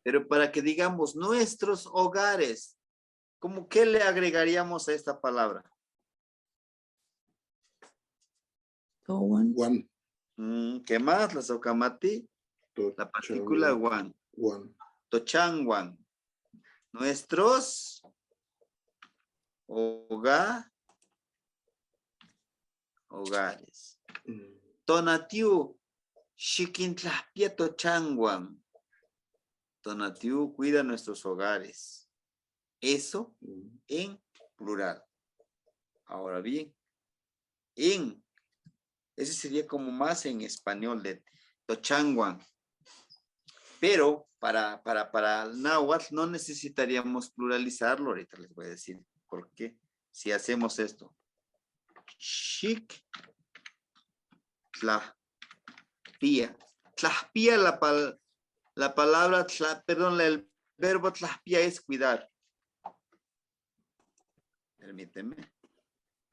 Pero para que digamos nuestros hogares, ¿cómo qué le agregaríamos a esta palabra? Towan. One. ¿Qué más? La socamati. La partícula one. One. Tochan one. Nuestros hogares. Tonatiu shikintlahpia tochanguan. Tonatiu cuida nuestros hogares. Eso en plural. Ahora bien, ese sería como más en español de tochanguan. Pero para el náhuatl no necesitaríamos pluralizarlo. Ahorita les voy a decir por qué. Si hacemos esto. Shik tlahpia. Tlahpia, la palabra, el verbo tlahpia es cuidar. Permíteme.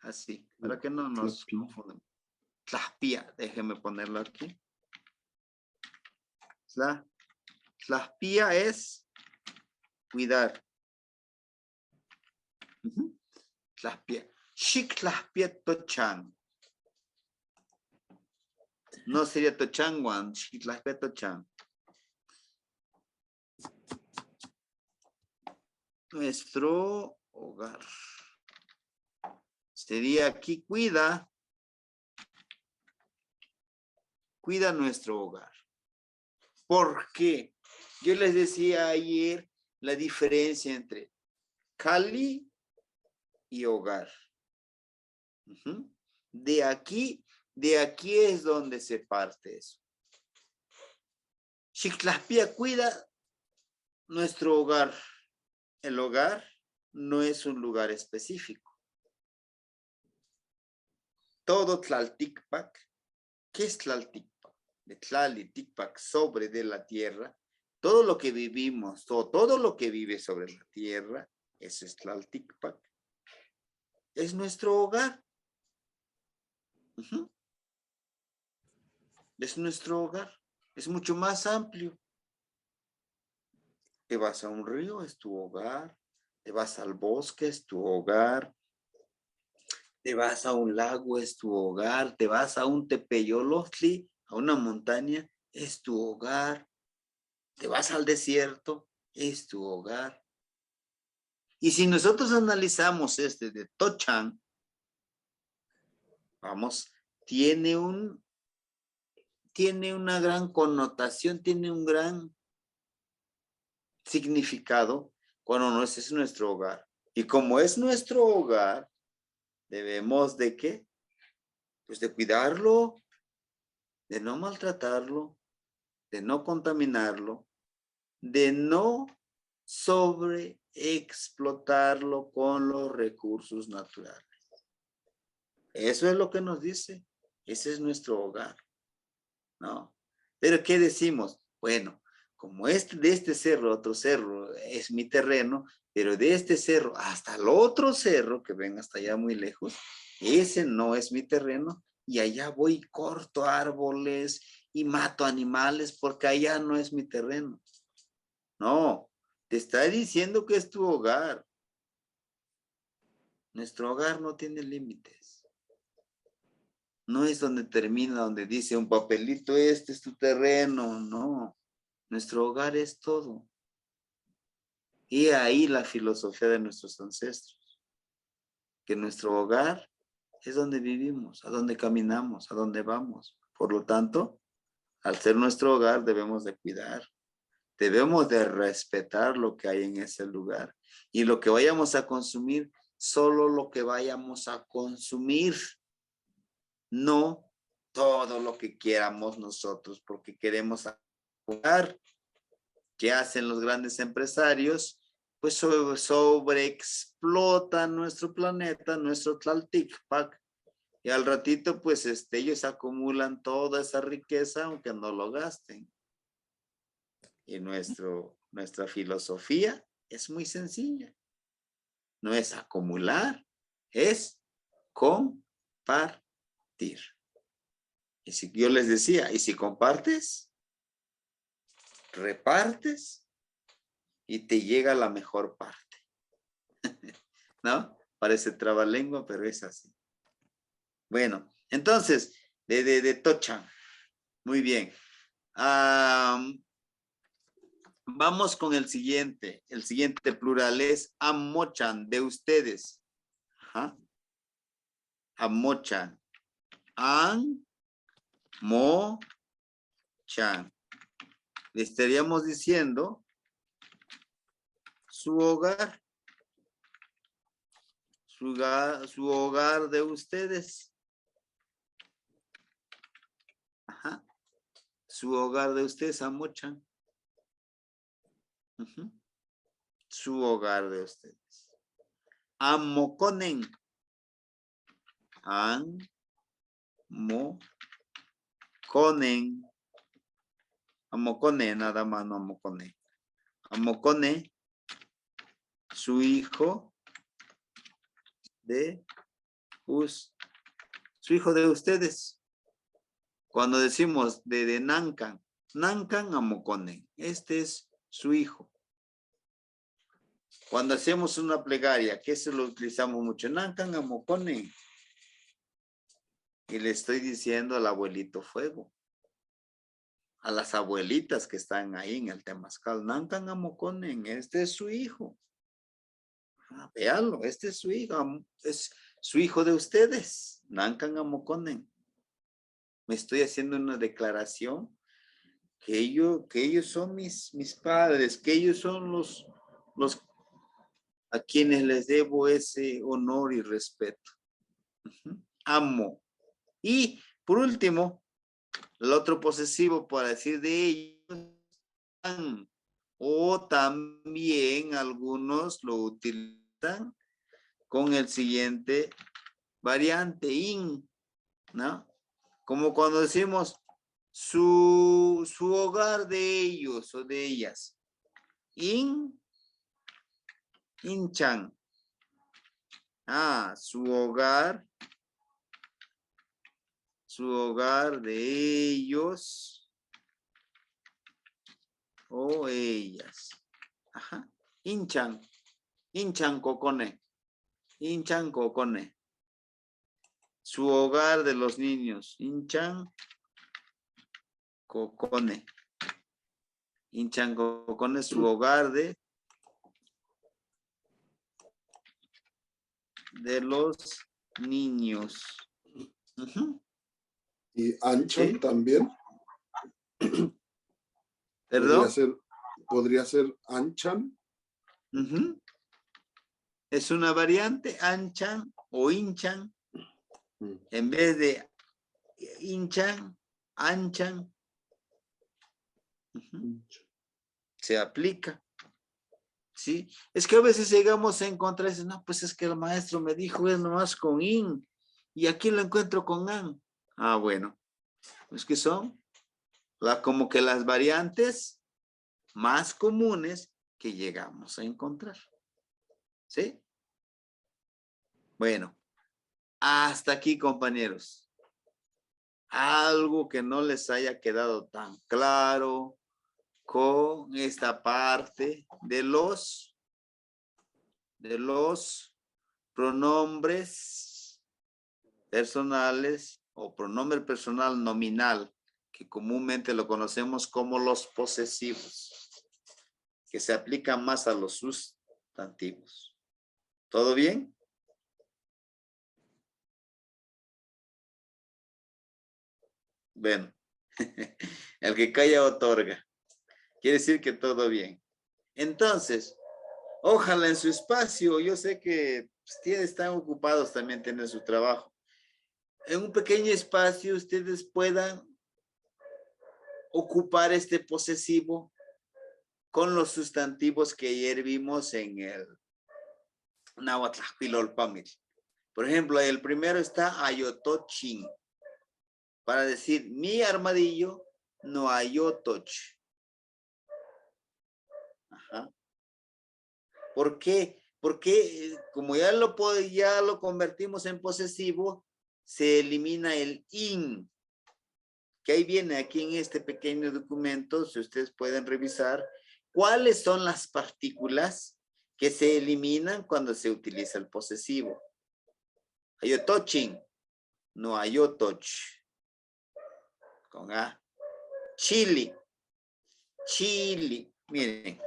Así, para que no nos confundan. Tlahpia, déjenme ponerlo aquí. Tlahpia es cuidar. Tlahpia. Shik tlahpia tochan. No sería tochanguan, shik tlahpia tochan. Nuestro hogar. Sería aquí cuida nuestro hogar. ¿Por qué? Yo les decía ayer la diferencia entre Cali y hogar. De aquí es donde se parte eso. Xictlaspia cuida nuestro hogar. El hogar no es un lugar específico. Todo Tlalticpac, ¿qué es Tlalticpac? De Tlali, Ticpac, sobre de la tierra. Todo lo que vivimos, todo lo que vive sobre la tierra, eso es Tlalticpac. Es nuestro hogar. Es nuestro hogar. Es mucho más amplio. Te vas a un río, es tu hogar. Te vas al bosque, es tu hogar. Te vas a un lago, es tu hogar. Te vas a un tepeyolotli, a una montaña, es tu hogar. Te vas al desierto, es tu hogar. Y si nosotros analizamos de Tochan, vamos, tiene una gran connotación, tiene un gran significado cuando no es nuestro hogar. Y como es nuestro hogar, debemos de ¿qué? Pues de cuidarlo, de no maltratarlo, de no contaminarlo, de no sobreexplotarlo con los recursos naturales. Eso es lo que nos dice. Ese es nuestro hogar, ¿no? Pero ¿qué decimos? Bueno, como de este cerro a otro cerro es mi terreno, pero de este cerro hasta el otro cerro, que ven hasta allá muy lejos, ese no es mi terreno, y allá voy y corto árboles y mato animales porque allá no es mi terreno. No, te está diciendo que es tu hogar. Nuestro hogar no tiene límites. No es donde termina, donde dice un papelito, este es tu terreno, no. Nuestro hogar es todo. Y ahí la filosofía de nuestros ancestros. Que nuestro hogar es donde vivimos, a donde caminamos, a donde vamos. Por lo tanto, al ser nuestro hogar debemos de cuidar. Debemos de respetar lo que hay en ese lugar. Y lo que vayamos a consumir, solo lo que vayamos a consumir. No todo lo que queramos nosotros, porque queremos jugar. ¿Qué hacen los grandes empresarios? Pues sobreexplotan nuestro planeta, nuestro Tlalticpac, y al ratito pues ellos acumulan toda esa riqueza aunque no lo gasten. Y nuestra filosofía es muy sencilla. No es acumular, es compartir. Y si yo les decía, y si compartes, repartes y te llega la mejor parte. ¿No? Parece trabalengua, pero es así. Bueno, entonces, de Tochan. Muy bien. Vamos con el siguiente. El siguiente plural es amochan, de ustedes. Ajá. Amochan. An, mo, chan. Le estaríamos diciendo su hogar. Su hogar de ustedes. Ajá. Su hogar de ustedes, amochan. Su hogar de ustedes. Amoconen. Amoconen. Amocone, nada más, no amocone. Amocone, su hijo de su hijo de ustedes. Cuando decimos de Nancan, Nancan Amocone, este es su hijo. Cuando hacemos una plegaria, que eso lo utilizamos mucho, Nancan Amocone. Y le estoy diciendo al abuelito fuego, a las abuelitas que están ahí en el Temazcal, Nancan Amoconen, este es su hijo. Véanlo, este es su hijo, es su hijo de ustedes, Nancan Amoconen. Me estoy haciendo una declaración que ellos son mis padres, que ellos son los a quienes les debo ese honor y respeto. Amo. Y por último, el otro posesivo para decir de ellos, o también algunos lo utilizan con el siguiente variante, in, ¿no? Como cuando decimos su hogar de ellos o de ellas. Inchan. Su hogar de ellos o ellas. Ajá. Inchan cocone. Inchan cocone. Su hogar de los niños. Inchan cocone. Inchan cocone, su hogar de los niños. Y anchan, ¿sí?, también. ¿Perdón? Podría ser anchan. Es una variante, anchan o hinchan. En vez de hinchan, anchan. Se aplica. ¿Sí? Es que a veces llegamos a encontrar, no, pues es que el maestro me dijo es nomás con in, y aquí lo encuentro con an. Bueno, es que son como que las variantes más comunes que llegamos a encontrar. ¿Sí? Bueno, hasta aquí, compañeros. Algo que no les haya quedado tan claro con esta parte de los pronombres personales o pronombre personal nominal, que comúnmente lo conocemos como los posesivos, que se aplican más a los sustantivos. ¿Todo bien? Bueno, el que calla otorga. Quiere decir que todo bien. Entonces, ojalá en su espacio, yo sé que ustedes están ocupados, también tienen su trabajo. En un pequeño espacio ustedes puedan ocupar este posesivo con los sustantivos que ayer vimos en el Náhuatl Pilolpamil. Por ejemplo, el primero está ayotochin. Para decir mi armadillo no ayotoch. Ajá. ¿Por qué? Porque como ya lo convertimos en posesivo, se elimina el in. Que ahí viene aquí en este pequeño documento, si ustedes pueden revisar, cuáles son las partículas que se eliminan cuando se utiliza el posesivo. Ayotochin, no ayotoch. Con A. Chili. Chili. Miren.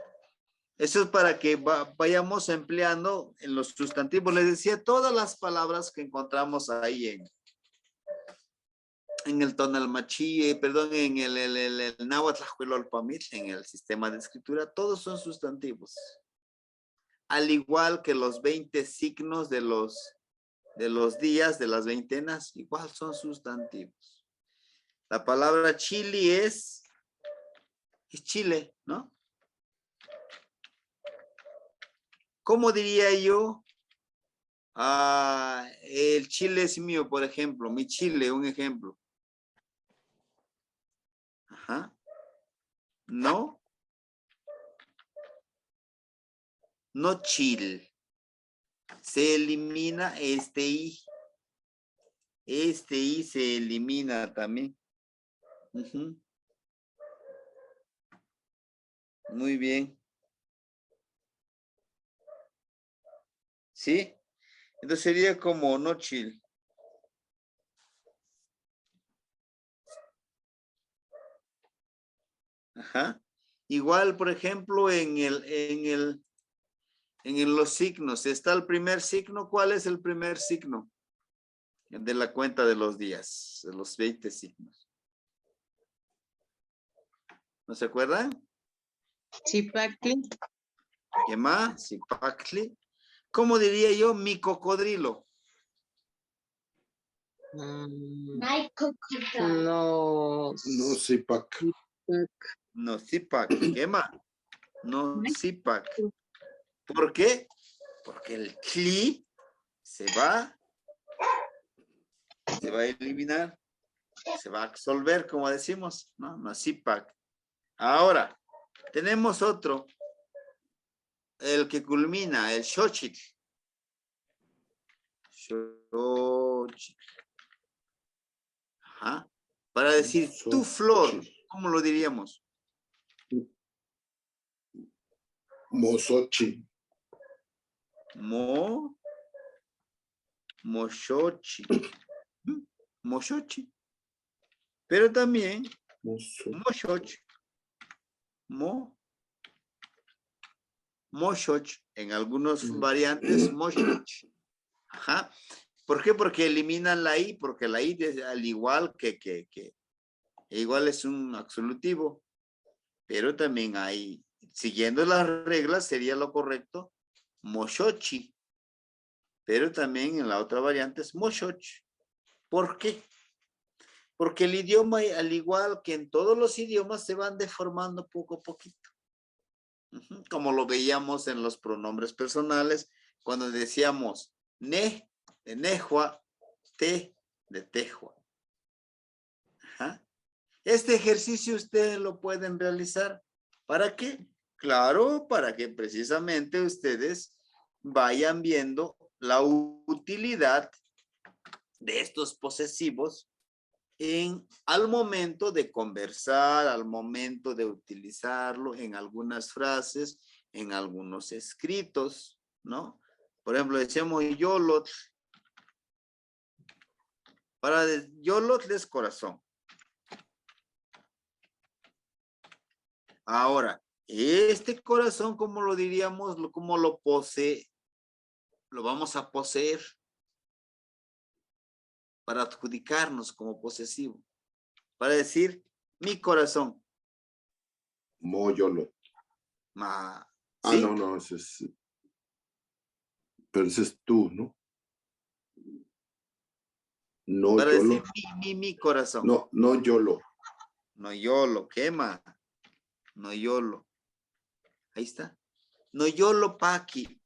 Eso es para que vayamos empleando en los sustantivos. Les decía todas las palabras que encontramos ahí en el tonalmachi, perdón, en el náhuatl Ajcuilolpamil, en el sistema de escritura, todos son sustantivos. Al igual que los 20 signos de los días, de las veintenas, igual son sustantivos. La palabra chili es Chile, ¿no? ¿Cómo diría yo? El chile es mío, por ejemplo. Mi chile, un ejemplo. Ajá. No. No chil. Se elimina este i. Este i se elimina también. Uh-huh. Muy bien. ¿Sí? Entonces sería como no chill. Ajá. Igual, por ejemplo, en los signos. Está el primer signo. ¿Cuál es el primer signo? De la cuenta de los días. De los 20 signos. ¿No se acuerdan? Zipacli. ¿Qué más? Zipacli. ¿Cómo diría yo? Mi cocodrilo. No. No, Zipac. No, Zipac. ¿Qué más? No, Zipac. ¿Por qué? Porque el cli se va a eliminar, se va a absolver, como decimos, ¿no? No, Zipac. Ahora, tenemos otro, el que culmina, el xochitl. Xochitl. Ajá. Para decir tu flor, ¿cómo lo diríamos? Mozochi. Moshochi. Moshochi. Pero también Moshochi. Moshoch. En algunas variantes, Moshoch. Ajá. ¿Por qué? Porque eliminan la I, porque la I es al igual que igual es un absolutivo, pero también hay, siguiendo las reglas, sería lo correcto, Moshochi, pero también en la otra variante es Moshoch. ¿Por qué? Porque el idioma, al igual que en todos los idiomas, se van deformando poco a poquito. Como lo veíamos en los pronombres personales, cuando decíamos ne, de nejua, te, de tejua. Ajá. Este ejercicio ustedes lo pueden realizar. ¿Para qué? Claro, para que precisamente ustedes vayan viendo la utilidad de estos posesivos al momento de conversar, al momento de utilizarlo en algunas frases, en algunos escritos, ¿no? Por ejemplo, decíamos YOLOT. YOLOT es corazón. Ahora, este corazón, ¿cómo lo diríamos? ¿Cómo lo posee? Lo vamos a poseer para adjudicarnos como posesivo. Para decir, mi corazón. Moyolo. ¿Sí? No, ese es. Pero ese es tú, ¿no? No, para YOLO. decir mi corazón. No, YOLO. No YOLO, quema. No YOLO. Ahí está. No YOLO paqui.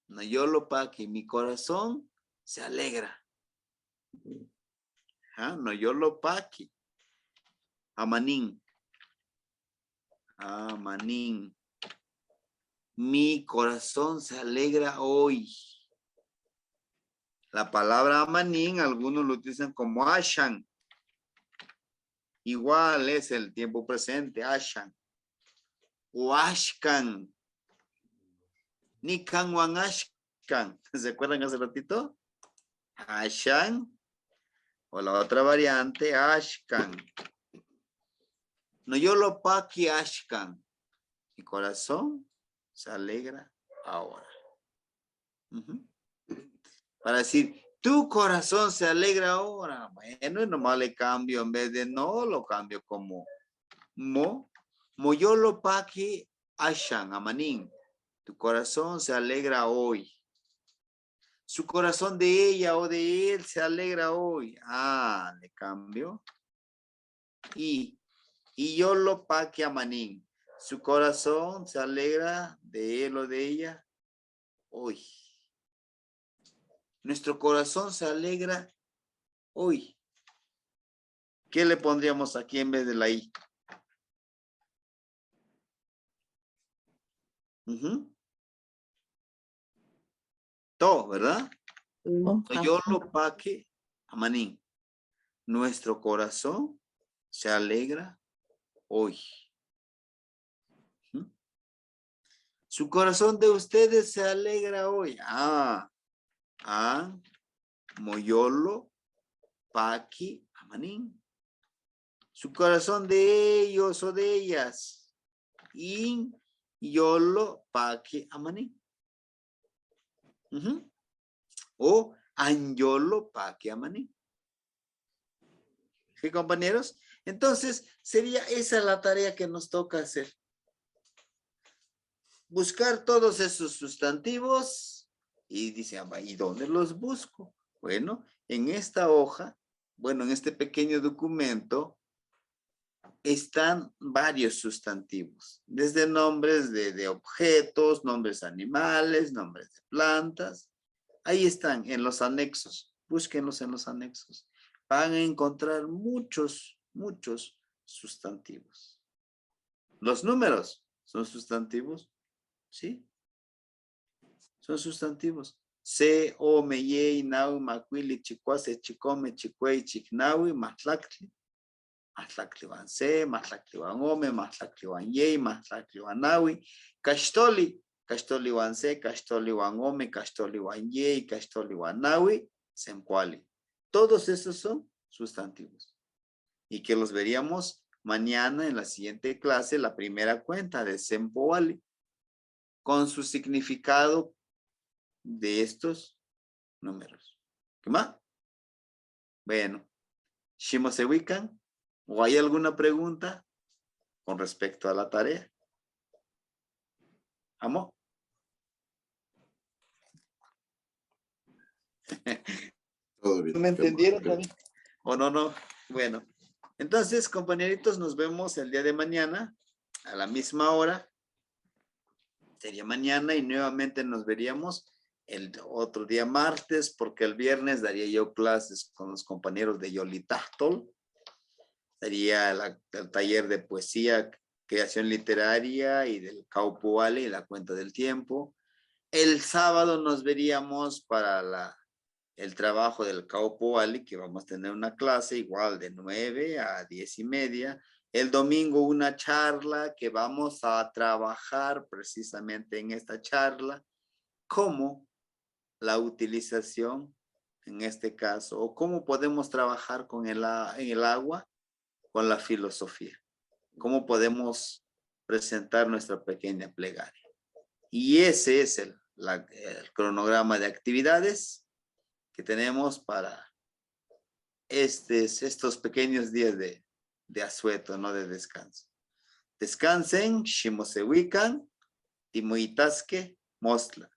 No YOLO paqui. Mi corazón se alegra. No YOLO paqui. Amanín. Amanín. Mi corazón se alegra hoy. La palabra amanín, algunos lo utilizan como ashan. Igual es el tiempo presente, ashan. O ashkan. Nikan wan ashkan. ¿Se acuerdan hace ratito? Ashan. O la otra variante, ashkan. No YOLO paqui ashkan. Mi corazón se alegra ahora. Para decir, tu corazón se alegra ahora. Bueno, nomás le cambio, en vez de no, lo cambio como mo. YOLO paqui ashan, amanín. Tu corazón se alegra hoy. Su corazón de ella o de él se alegra hoy. Le cambio. Y YOLO paqui amanín. Su corazón se alegra de él o de ella hoy. Nuestro corazón se alegra hoy. ¿Qué le pondríamos aquí en vez de la I? To, ¿verdad? YOLO paqui amanín. Nuestro corazón se alegra hoy. Su corazón de ustedes se alegra hoy. Moyolo paqui amanín. Su corazón de ellos o de ellas. YOLO paqui amanín. O anyolo paqui amanín. ¿Sí, compañeros? Entonces, sería esa la tarea que nos toca hacer. Buscar todos esos sustantivos y dice, ¿y dónde los busco? Bueno, en esta hoja, en este pequeño documento, están varios sustantivos, desde nombres de objetos, nombres animales, nombres de plantas. Ahí están en los anexos. Búsquenlos en los anexos. Van a encontrar muchos sustantivos. Los números son sustantivos. ¿Sí? Son sustantivos. Se, ome, ye, naui, macuili, chicuase, chicome, chicuey, chicnaui, matlactli. Matlactli van se, matlactli van ome, matlactli van ye, matlactli van naui. Cachtoli. Cachtoli van se, cachtoli van ome, cachtoli van ye, cachtoli van naui, sempoali. Todos esos son sustantivos. Y que los veríamos mañana en la siguiente clase, la primera cuenta de sempoali, con su significado de estos números. ¿Qué más? Bueno, ¿Shimo se ubican? ¿O hay alguna pregunta con respecto a la tarea? ¿Amo? Todo bien. ¿Me entendieron también? ¿O no? Bueno, entonces, compañeritos, nos vemos el día de mañana a la misma hora. Sería mañana y nuevamente nos veríamos el otro día martes, porque el viernes daría yo clases con los compañeros de Yolitahtol. Sería el taller de poesía, creación literaria y del Caupoale y la cuenta del tiempo. El sábado nos veríamos para el trabajo del Caupoale, que vamos a tener una clase igual de 9 a 10:30. El domingo una charla que vamos a trabajar precisamente en esta charla, cómo la utilización, en este caso, o cómo podemos trabajar en el agua, con la filosofía. Cómo podemos presentar nuestra pequeña plegaria. Y ese es el cronograma de actividades que tenemos para estos pequeños días de asueto, no de descanso. Descansen, shimosewikan, timuitasque, mostla.